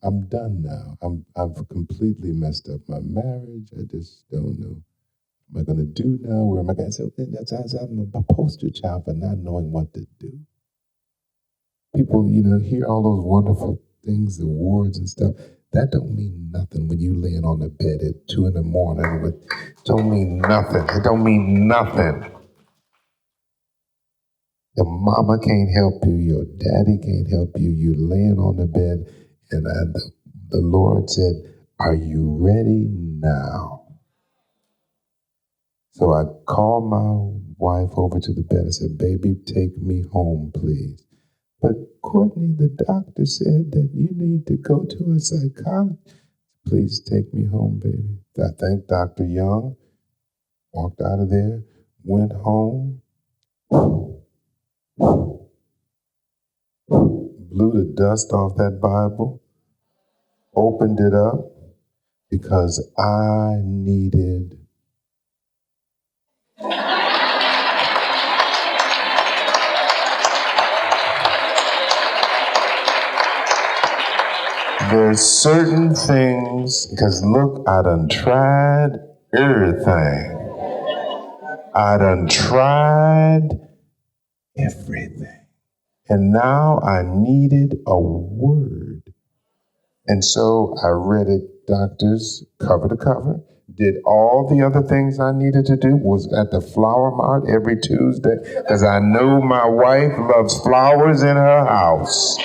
I'm done now. I've completely messed up my marriage. I just don't know. What am I going to do now? Where am I going? So I'm a poster child for not knowing what to do. People, hear all those wonderful things, awards and stuff. That don't mean nothing when you laying on the bed at 2 a.m. It don't mean nothing. It don't mean nothing. Your mama can't help you. Your daddy can't help you. You laying on the bed, and the Lord said, "Are you ready now?" So I called my wife over to the bed. I said, "Baby, take me home, please." "But Courtney, the doctor said that you need to go to a psychologist." "Please take me home, baby." I thanked Dr. Young, walked out of there, went home, blew the dust off that Bible, opened it up, because I needed there's certain things, because look, I done tried everything. I done tried everything. And now I needed a word And so I read it, doctors, cover to cover. Did all the other things I needed to do. Was at the flower mart every Tuesday because I know my wife loves flowers in her house,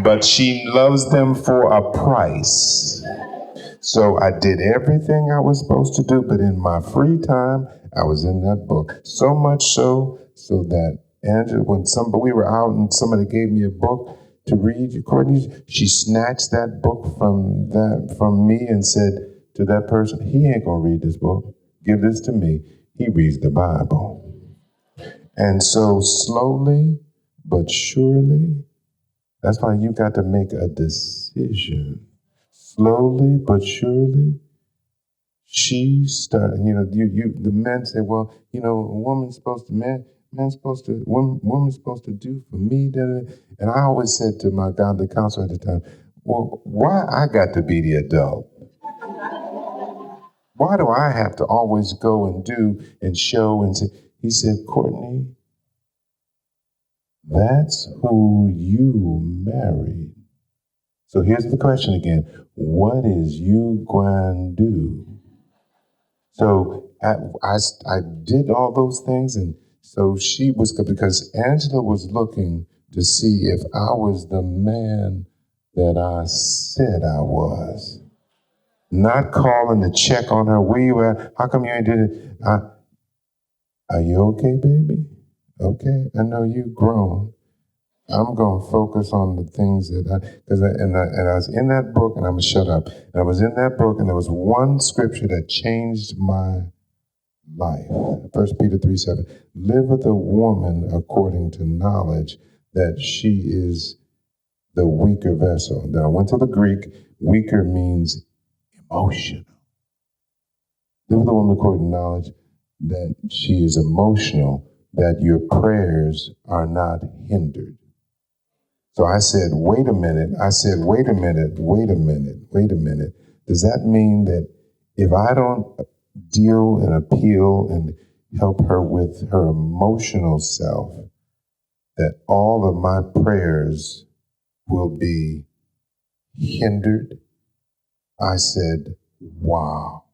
but she loves them for a price. So I did everything I was supposed to do, but in my free time, I was in that book. So much so that Angela, when we were out and somebody gave me a book to read, Courtney, she snatched that book from me and said to that person, he ain't gonna read this book. Give this to me. He reads the Bible. And so slowly but surely, that's why you got to make a decision. Slowly but surely, she started, the men say, well, woman's supposed to do for me. And I always said to my godly counselor at the time, well, why I got to be the adult? Why do I have to always go and do and show and say? He said, Courtney, that's who you married. So here's the question again. What is you going to do? So I did all those things, and so she was, because Angela was looking to see if I was the man that I said I was. Not calling to check on her. Where you at? How come you ain't did it? Are you okay, baby? Okay, I know you grown. I'm going to focus on the things that I was in that book, and I'm going to shut up. And I was in that book, and there was one scripture that changed my life. 1 Peter 3:7. Liveth a woman according to knowledge that she is the weaker vessel. Then I went to the Greek. Weaker means emotional. Liveth a woman according to knowledge that she is emotional, that your prayers are not hindered. So I said, wait a minute. Does that mean that if I don't deal and appeal and help her with her emotional self, that all of my prayers will be hindered? I said, wow.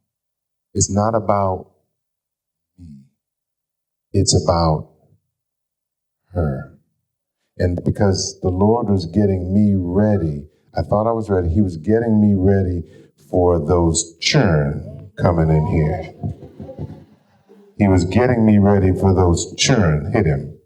It's not about me. It's about her. And because the Lord was getting me ready, I thought I was ready. He was getting me ready for those churn coming in here. He was getting me ready for those churn. Hit him.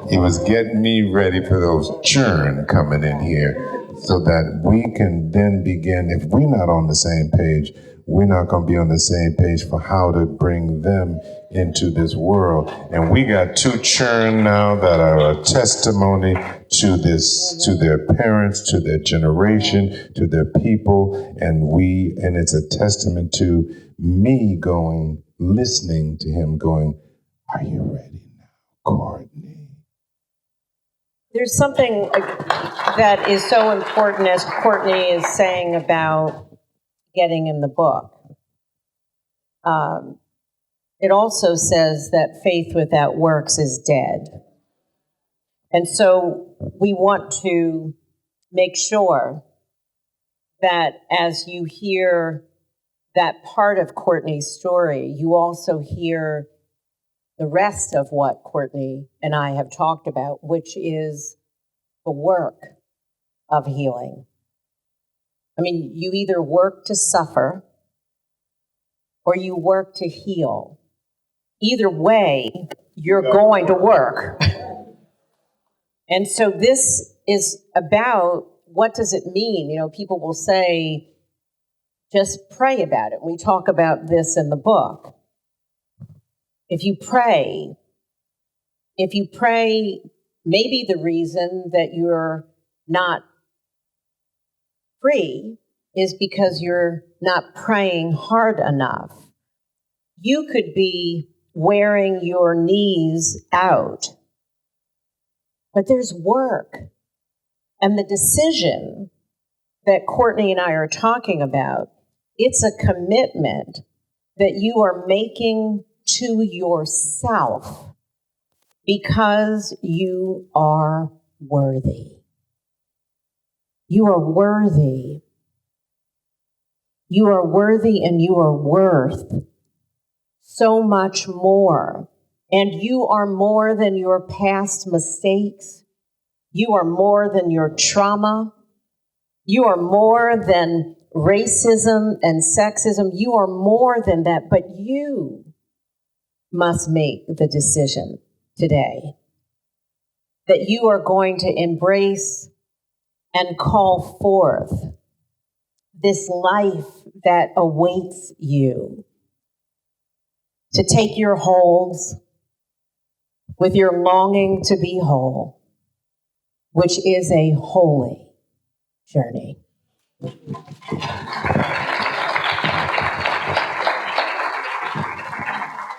He was getting me ready for those churn coming in here so that we can then begin. If we're not on the same page, we're not going to be on the same page for how to bring them into this world. And we got two churn now that are a testimony to this, to their parents, to their generation, to their people. And it's a testament to me listening to him going, are you ready now, Courtney? There's something that is so important, as Courtney is saying, about getting in the book. It also says that faith without works is dead. And so we want to make sure that as you hear that part of Courtney's story, you also hear the rest of what Courtney and I have talked about, which is the work of healing. I mean, you either work to suffer or you work to heal. Either way, you're going to work. And so this is about, what does it mean? People will say, just pray about it. We talk about this in the book. If you pray, maybe the reason that you're not free is because you're not praying hard enough. You could be wearing your knees out, but there's work. And the decision that Courtney and I are talking about, it's a commitment that you are making to yourself because you are worthy. You are worthy. You are worthy and you are worth so much more. And you are more than your past mistakes. You are more than your trauma. You are more than racism and sexism. You are more than that. But you must make the decision today that you are going to embrace and call forth this life that awaits you, to take your holds with your longing to be whole, which is a holy journey.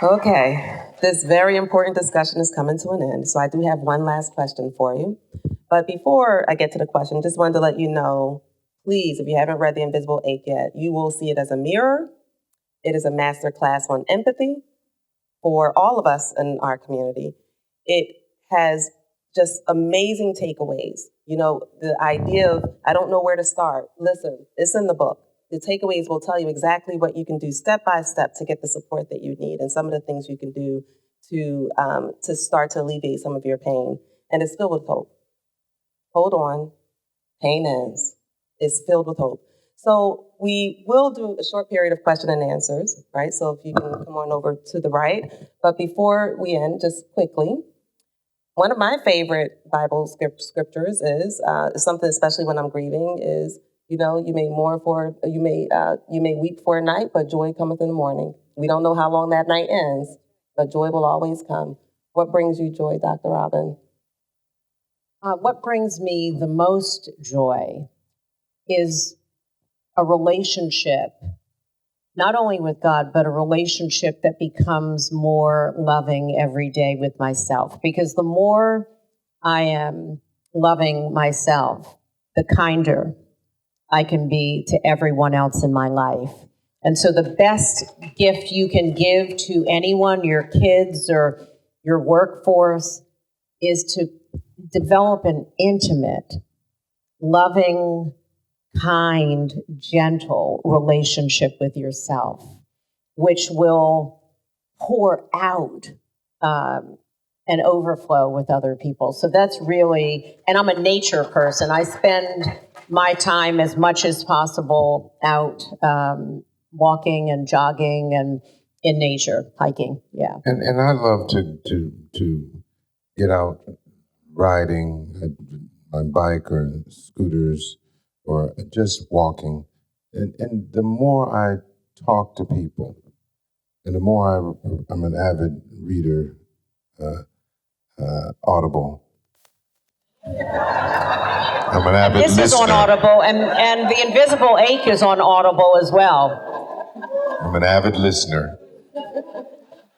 Okay, this very important discussion is coming to an end, so I do have one last question for you. But before I get to the question, just wanted to let you know, please, if you haven't read The Invisible Ache yet, you will see it as a mirror. It is a master class on empathy for all of us in our community. It has just amazing takeaways. You know, the idea of, I don't know where to start. Listen, it's in the book. The takeaways will tell you exactly what you can do step by step to get the support that you need and some of the things you can do to start to alleviate some of your pain. And it's filled with hope. Hold on. Pain ends. It's filled with hope. So we will do a short period of question and answers, right? So if you can come on over to the right. But before we end, just quickly, one of my favorite Bible scriptures is something, especially when I'm grieving, is, you know, you may weep for a night, but joy cometh in the morning. We don't know how long that night ends, but joy will always come. What brings you joy, Dr. Robin? What brings me the most joy is a relationship, not only with God, but a relationship that becomes more loving every day with myself. Because the more I am loving myself, the kinder I can be to everyone else in my life. And so the best gift you can give to anyone, your kids or your workforce, is to develop an intimate, loving, kind, gentle relationship with yourself, which will pour out and overflow with other people. So that's really, and I'm a nature person. I spend my time as much as possible out walking and jogging and in nature, hiking. Yeah. And I love to get out riding my bike or scooters or just walking. And the more I talk to people, and the more I'm an avid reader, Audible. I'm an avid listener. This is on Audible, and The Invisible Ache is on Audible as well. I'm an avid listener.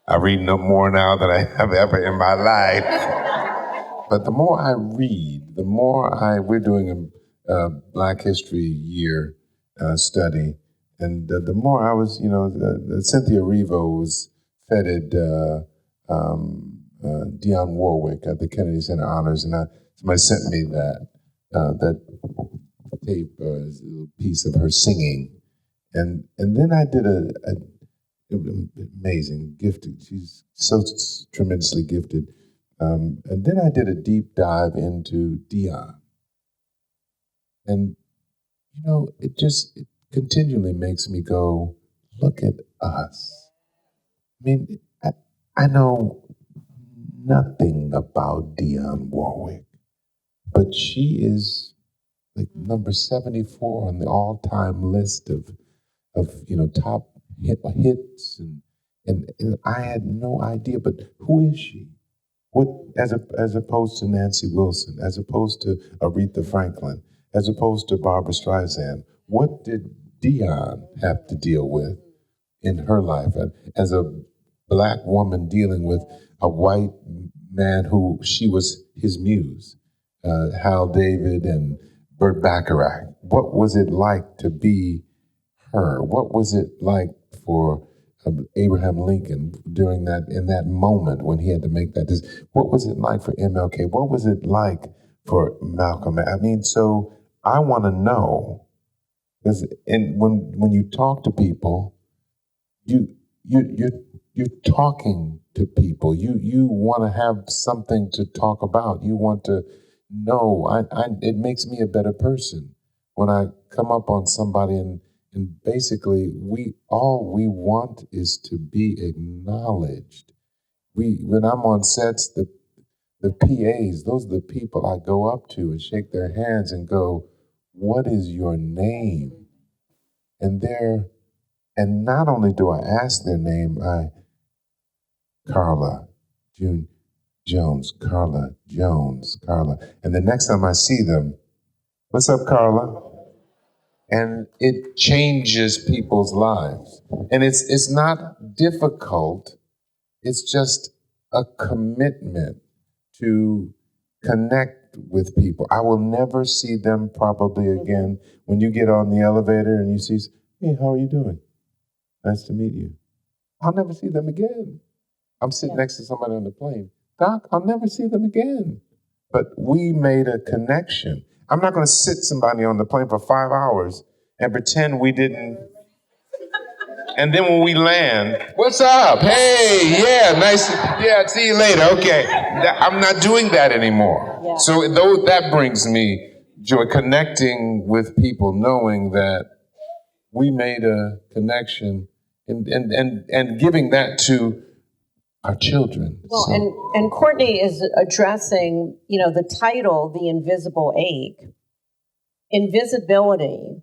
I read no more now than I have ever in my life. But the more I read, the more we're doing a Black History Year study, and the more I was, Cynthia Erivo was feted Dionne Warwick at the Kennedy Center Honors, and somebody sent me that tape, a little piece of her singing, and then I did amazing, gifted. She's so tremendously gifted. And then I did a deep dive into Dionne. And, it continually makes me go, look at us. I mean, I know nothing about Dionne Warwick, but she is like number 74 on the all-time list of top hits, and I had no idea. But who is she? What, as opposed to Nancy Wilson, as opposed to Aretha Franklin, as opposed to Barbra Streisand, what did Dionne have to deal with in her life as a Black woman dealing with a white man who she was his muse, Hal David and Burt Bacharach? What was it like to be her? What was it like for Abraham Lincoln during in that moment when he had to make that decision. What was it like for MLK? What was it like for Malcolm? I mean, so I want to know, because when you talk to people, you're talking to people. You want to have something to talk about. You want to know. It makes me a better person when I come up on somebody and basically all we want is to be acknowledged. When I'm on sets, the PAs, those are the people I go up to and shake their hands and go, "What is your name?" And not only do I ask their name, Carla Jones, Carla Jones, Carla. And the next time I see them, "What's up, Carla?" And it changes people's lives. And it's not difficult. It's just a commitment to connect with people. I will never see them probably again. When you get on the elevator and you see, "Hey, how are you doing? Nice to meet you." I'll never see them again. I'm sitting next to somebody on the plane. "Doc, I'll never see them again." But we made a connection. I'm not going to sit somebody on the plane for 5 hours and pretend we didn't. And then when we land, "What's up? Hey, yeah, nice. Yeah, see you later." Okay, I'm not doing that anymore. Yeah. So that brings me joy, connecting with people, knowing that we made a connection, and giving that to our children. Well, So, and Courtney is addressing, the title, The Invisible Ache. Invisibility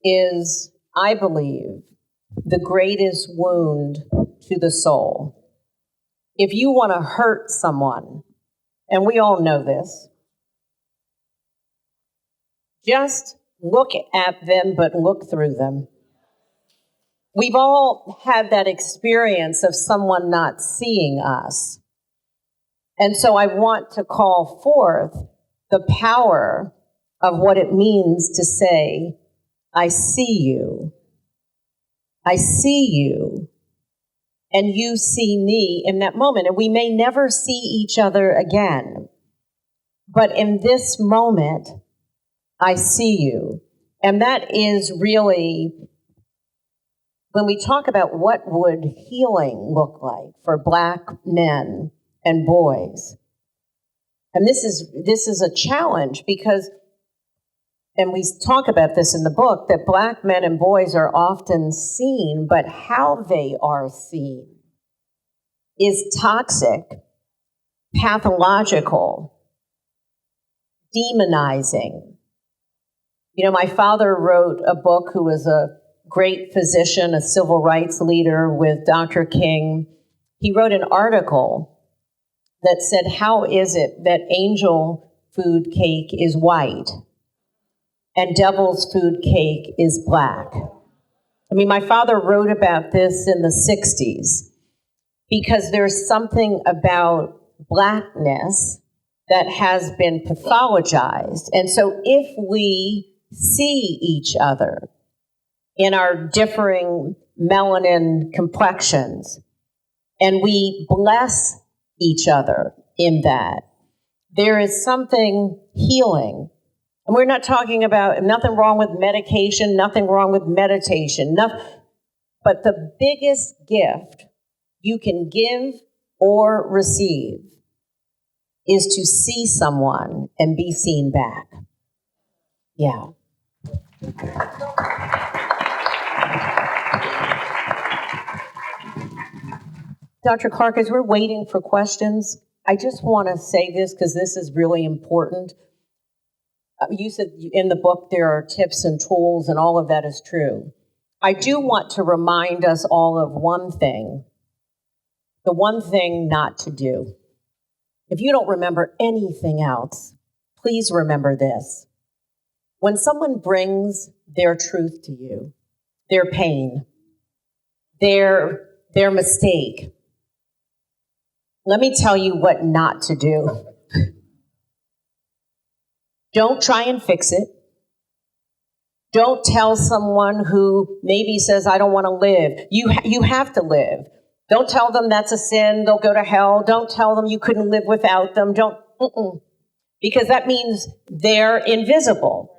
is, I believe, the greatest wound to the soul. If you want to hurt someone, and we all know this, just look at them, but look through them. We've all had that experience of someone not seeing us. And so I want to call forth the power of what it means to say, "I see you. I see you. And you see me," in that moment. And we may never see each other again. But in this moment, I see you. And that is really, when we talk about what would healing look like for Black men and boys. And this is a challenge because, and we talk about this in the book, that Black men and boys are often seen, but how they are seen is toxic, pathological, demonizing. My father wrote a book, who was a great physician, a civil rights leader with Dr. King. He wrote an article that said, "How is it that angel food cake is white and devil's food cake is black?" My father wrote about this in the 60s because there's something about Blackness that has been pathologized. And so if we see each other in our differing melanin complexions, and we bless each other in that, there is something healing. And we're not talking about nothing wrong with medication, nothing wrong with meditation, but the biggest gift you can give or receive is to see someone and be seen back. Yeah. Dr. Clark, as we're waiting for questions, I just want to say this because this is really important. You said in the book there are tips and tools, and all of that is true. I do want to remind us all of one thing, the one thing not to do. If you don't remember anything else, please remember this. When someone brings their truth to you, their pain, their mistake, let me tell you what not to do. Don't try and fix it. Don't tell someone who maybe says, I don't want to live. You have to live. Don't tell them that's a sin. They'll go to hell. Don't tell them you couldn't live without them. Because that means they're invisible.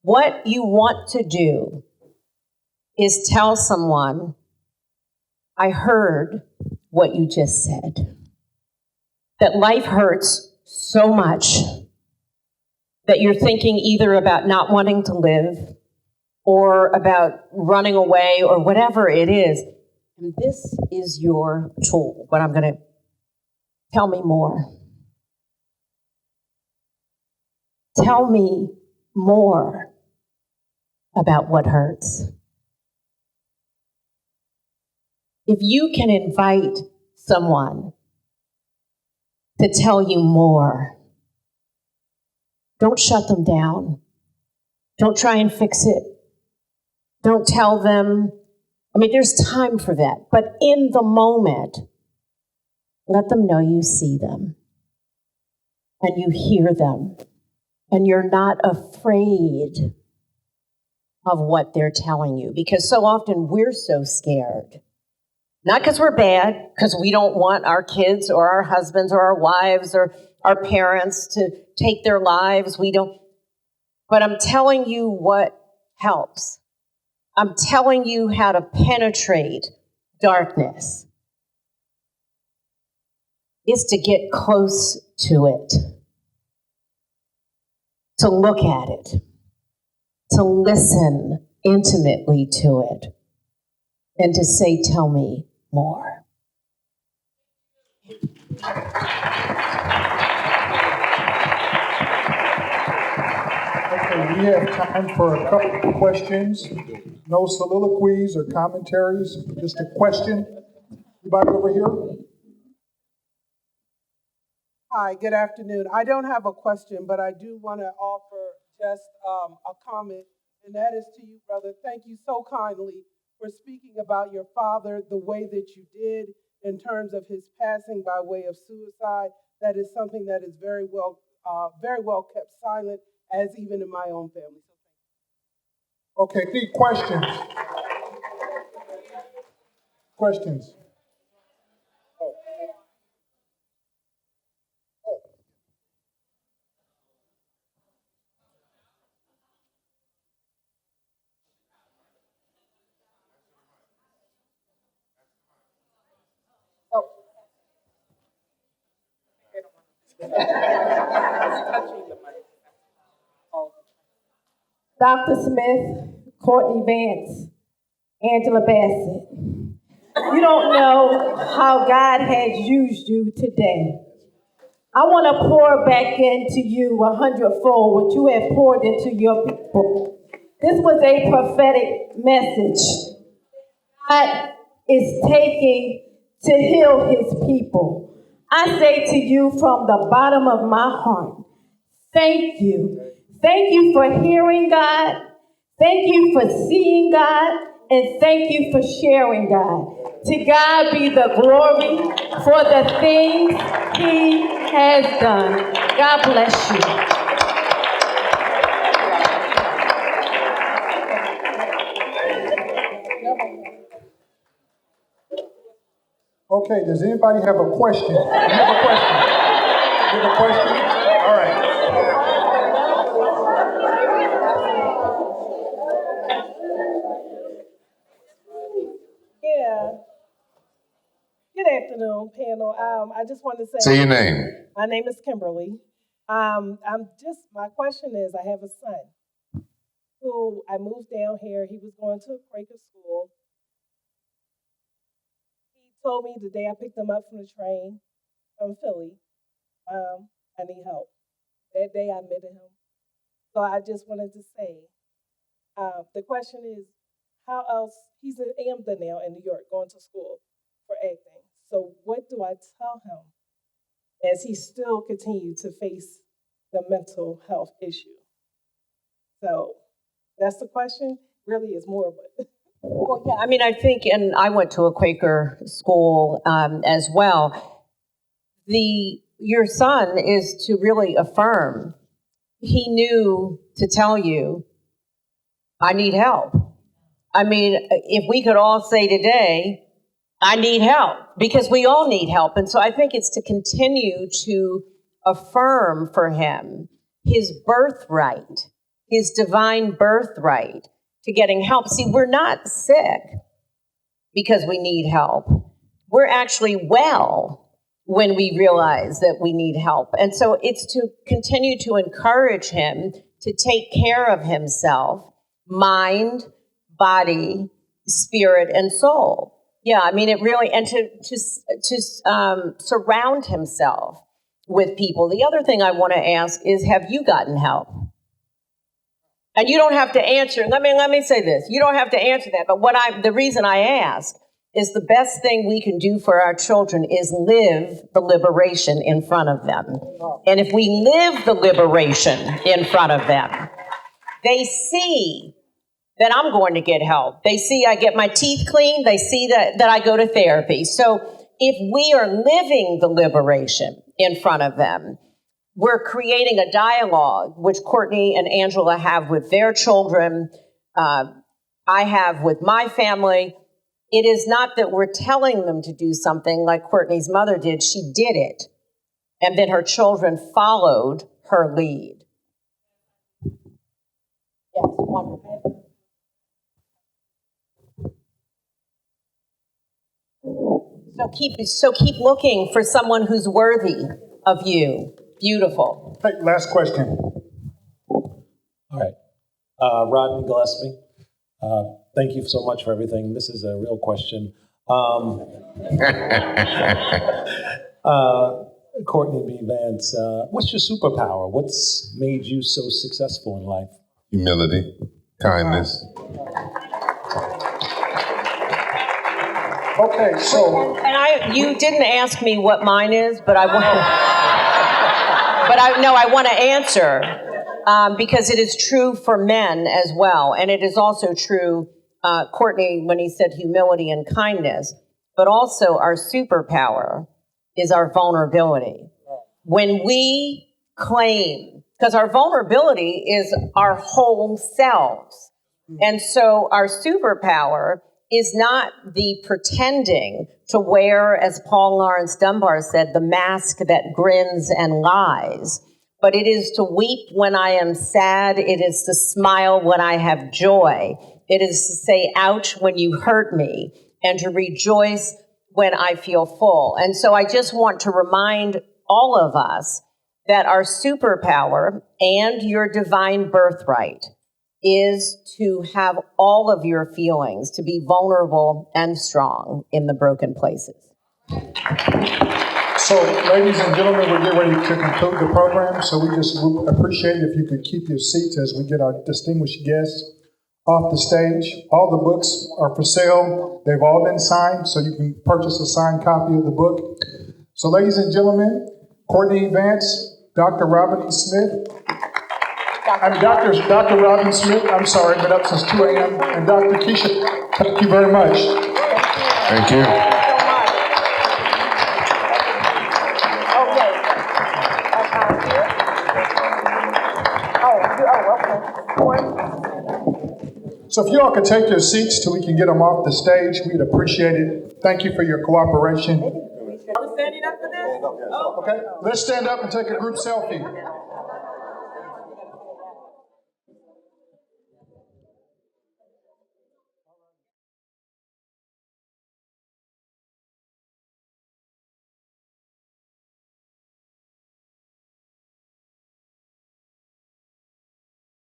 What you want to do is tell someone, I heard what you just said. That life hurts so much that you're thinking either about not wanting to live or about running away or whatever it is. And this is your tool. But I'm going to tell me more. Tell me more about what hurts. If you can invite someone to tell you more, don't shut them down. Don't try and fix it. Don't tell them. There's time for that. But in the moment, let them know you see them and you hear them and you're not afraid of what they're telling you. Because so often we're so scared. Not because we're bad, because we don't want our kids or our husbands or our wives or our parents to take their lives. We don't. But I'm telling you what helps. I'm telling you how to penetrate darkness. Is to get close to it. To look at it. To listen intimately to it. And to say, tell me more. Okay, we have time for a couple of questions. No soliloquies or commentaries, just a question. Anybody over here? Hi, good afternoon. I don't have a question, but I do want to offer just a comment, and that is to you, brother. Thank you so kindly for speaking about your father the way that you did in terms of his passing by way of suicide. That is something that is very well kept silent, as even in my own family. Okay, any questions? Questions? Dr. Smith, Courtney Vance, Angela Bassett. You don't know how God has used you today. I want to pour back into you 100-fold what you have poured into your people. This was a prophetic message God is taking to heal his people. I say to you from the bottom of my heart, thank you. Thank you for hearing God. Thank you for seeing God. And thank you for sharing God. To God be the glory for the things he has done. God bless you. Okay, does anybody have a question? You have a question? You have a question? All right. Yeah. Good afternoon, panel. I just want to Say your name. my name is Kimberly. My question is, I have a son who I moved down here. He was going to a Quaker school. He told me the day I picked him up from the train from Philly, I need help. That day I met him. So I just wanted to say, the question is, how else, he's in AMDA now in New York, going to school for acting. So what do I tell him as he still continues to face the mental health issue? So that's the question. Really is more, but. Well, yeah, I think, and I went to a Quaker school as well. Your son is to really affirm. He knew to tell you I need help. I mean, if we could all say today, I need help, because we all need help. And so I think it's to continue to affirm for him his birthright, his divine birthright to getting help. See, we're not sick because we need help. We're actually well when we realize that we need help. And so it's to continue to encourage him to take care of himself, mind, body, spirit, and soul. Yeah, I mean, it really, and to surround himself with people. The other thing I want to ask is, have you gotten help? And you don't have to answer. Let me say this. You don't have to answer that. But the reason I ask is the best thing we can do for our children is live the liberation in front of them. And if we live the liberation in front of them, they see that I'm going to get help. They see I get my teeth cleaned. They see that I go to therapy. So if we are living the liberation in front of them, we're creating a dialogue, which Courtney and Angela have with their children. I have with my family. It is not that we're telling them to do something like Courtney's mother did. She did it. And then her children followed her lead. Yes, wonderful. So keep looking for someone who's worthy of you. Beautiful. Hey, last question. All right. Rodney Gillespie, thank you so much for everything. This is a real question. Courtney B. Vance, what's your superpower? What's made you so successful in life? Humility, kindness. Okay, so And you didn't ask me what mine is, but I want to answer because it is true for men as well, and it is also true, Courtney, when he said humility and kindness, but also our superpower is our vulnerability. When we claim, because our vulnerability is our whole selves, and so our superpower is not the pretending to wear, as Paul Laurence Dunbar said, the mask that grins and lies. But it is to weep when I am sad. It is to smile when I have joy. It is to say, ouch, when you hurt me, and to rejoice when I feel full. And so I just want to remind all of us that our superpower and your divine birthright is to have all of your feelings, to be vulnerable and strong in the broken places. So, ladies and gentlemen, we're getting ready to conclude the program, so we just would appreciate it if you could keep your seats as we get our distinguished guests off the stage. All the books are for sale. They've all been signed, so you can purchase a signed copy of the book. So, ladies and gentlemen, Courtney Vance, Dr. Robin E. Smith, Dr. Robin Smith, I'm sorry, been up since 2 a.m., and Dr. Keisha, thank you very much. Thank you. So if you all could take your seats till we can get them off the stage, we'd appreciate it. Thank you for your cooperation. Okay, let's stand up and take a group selfie.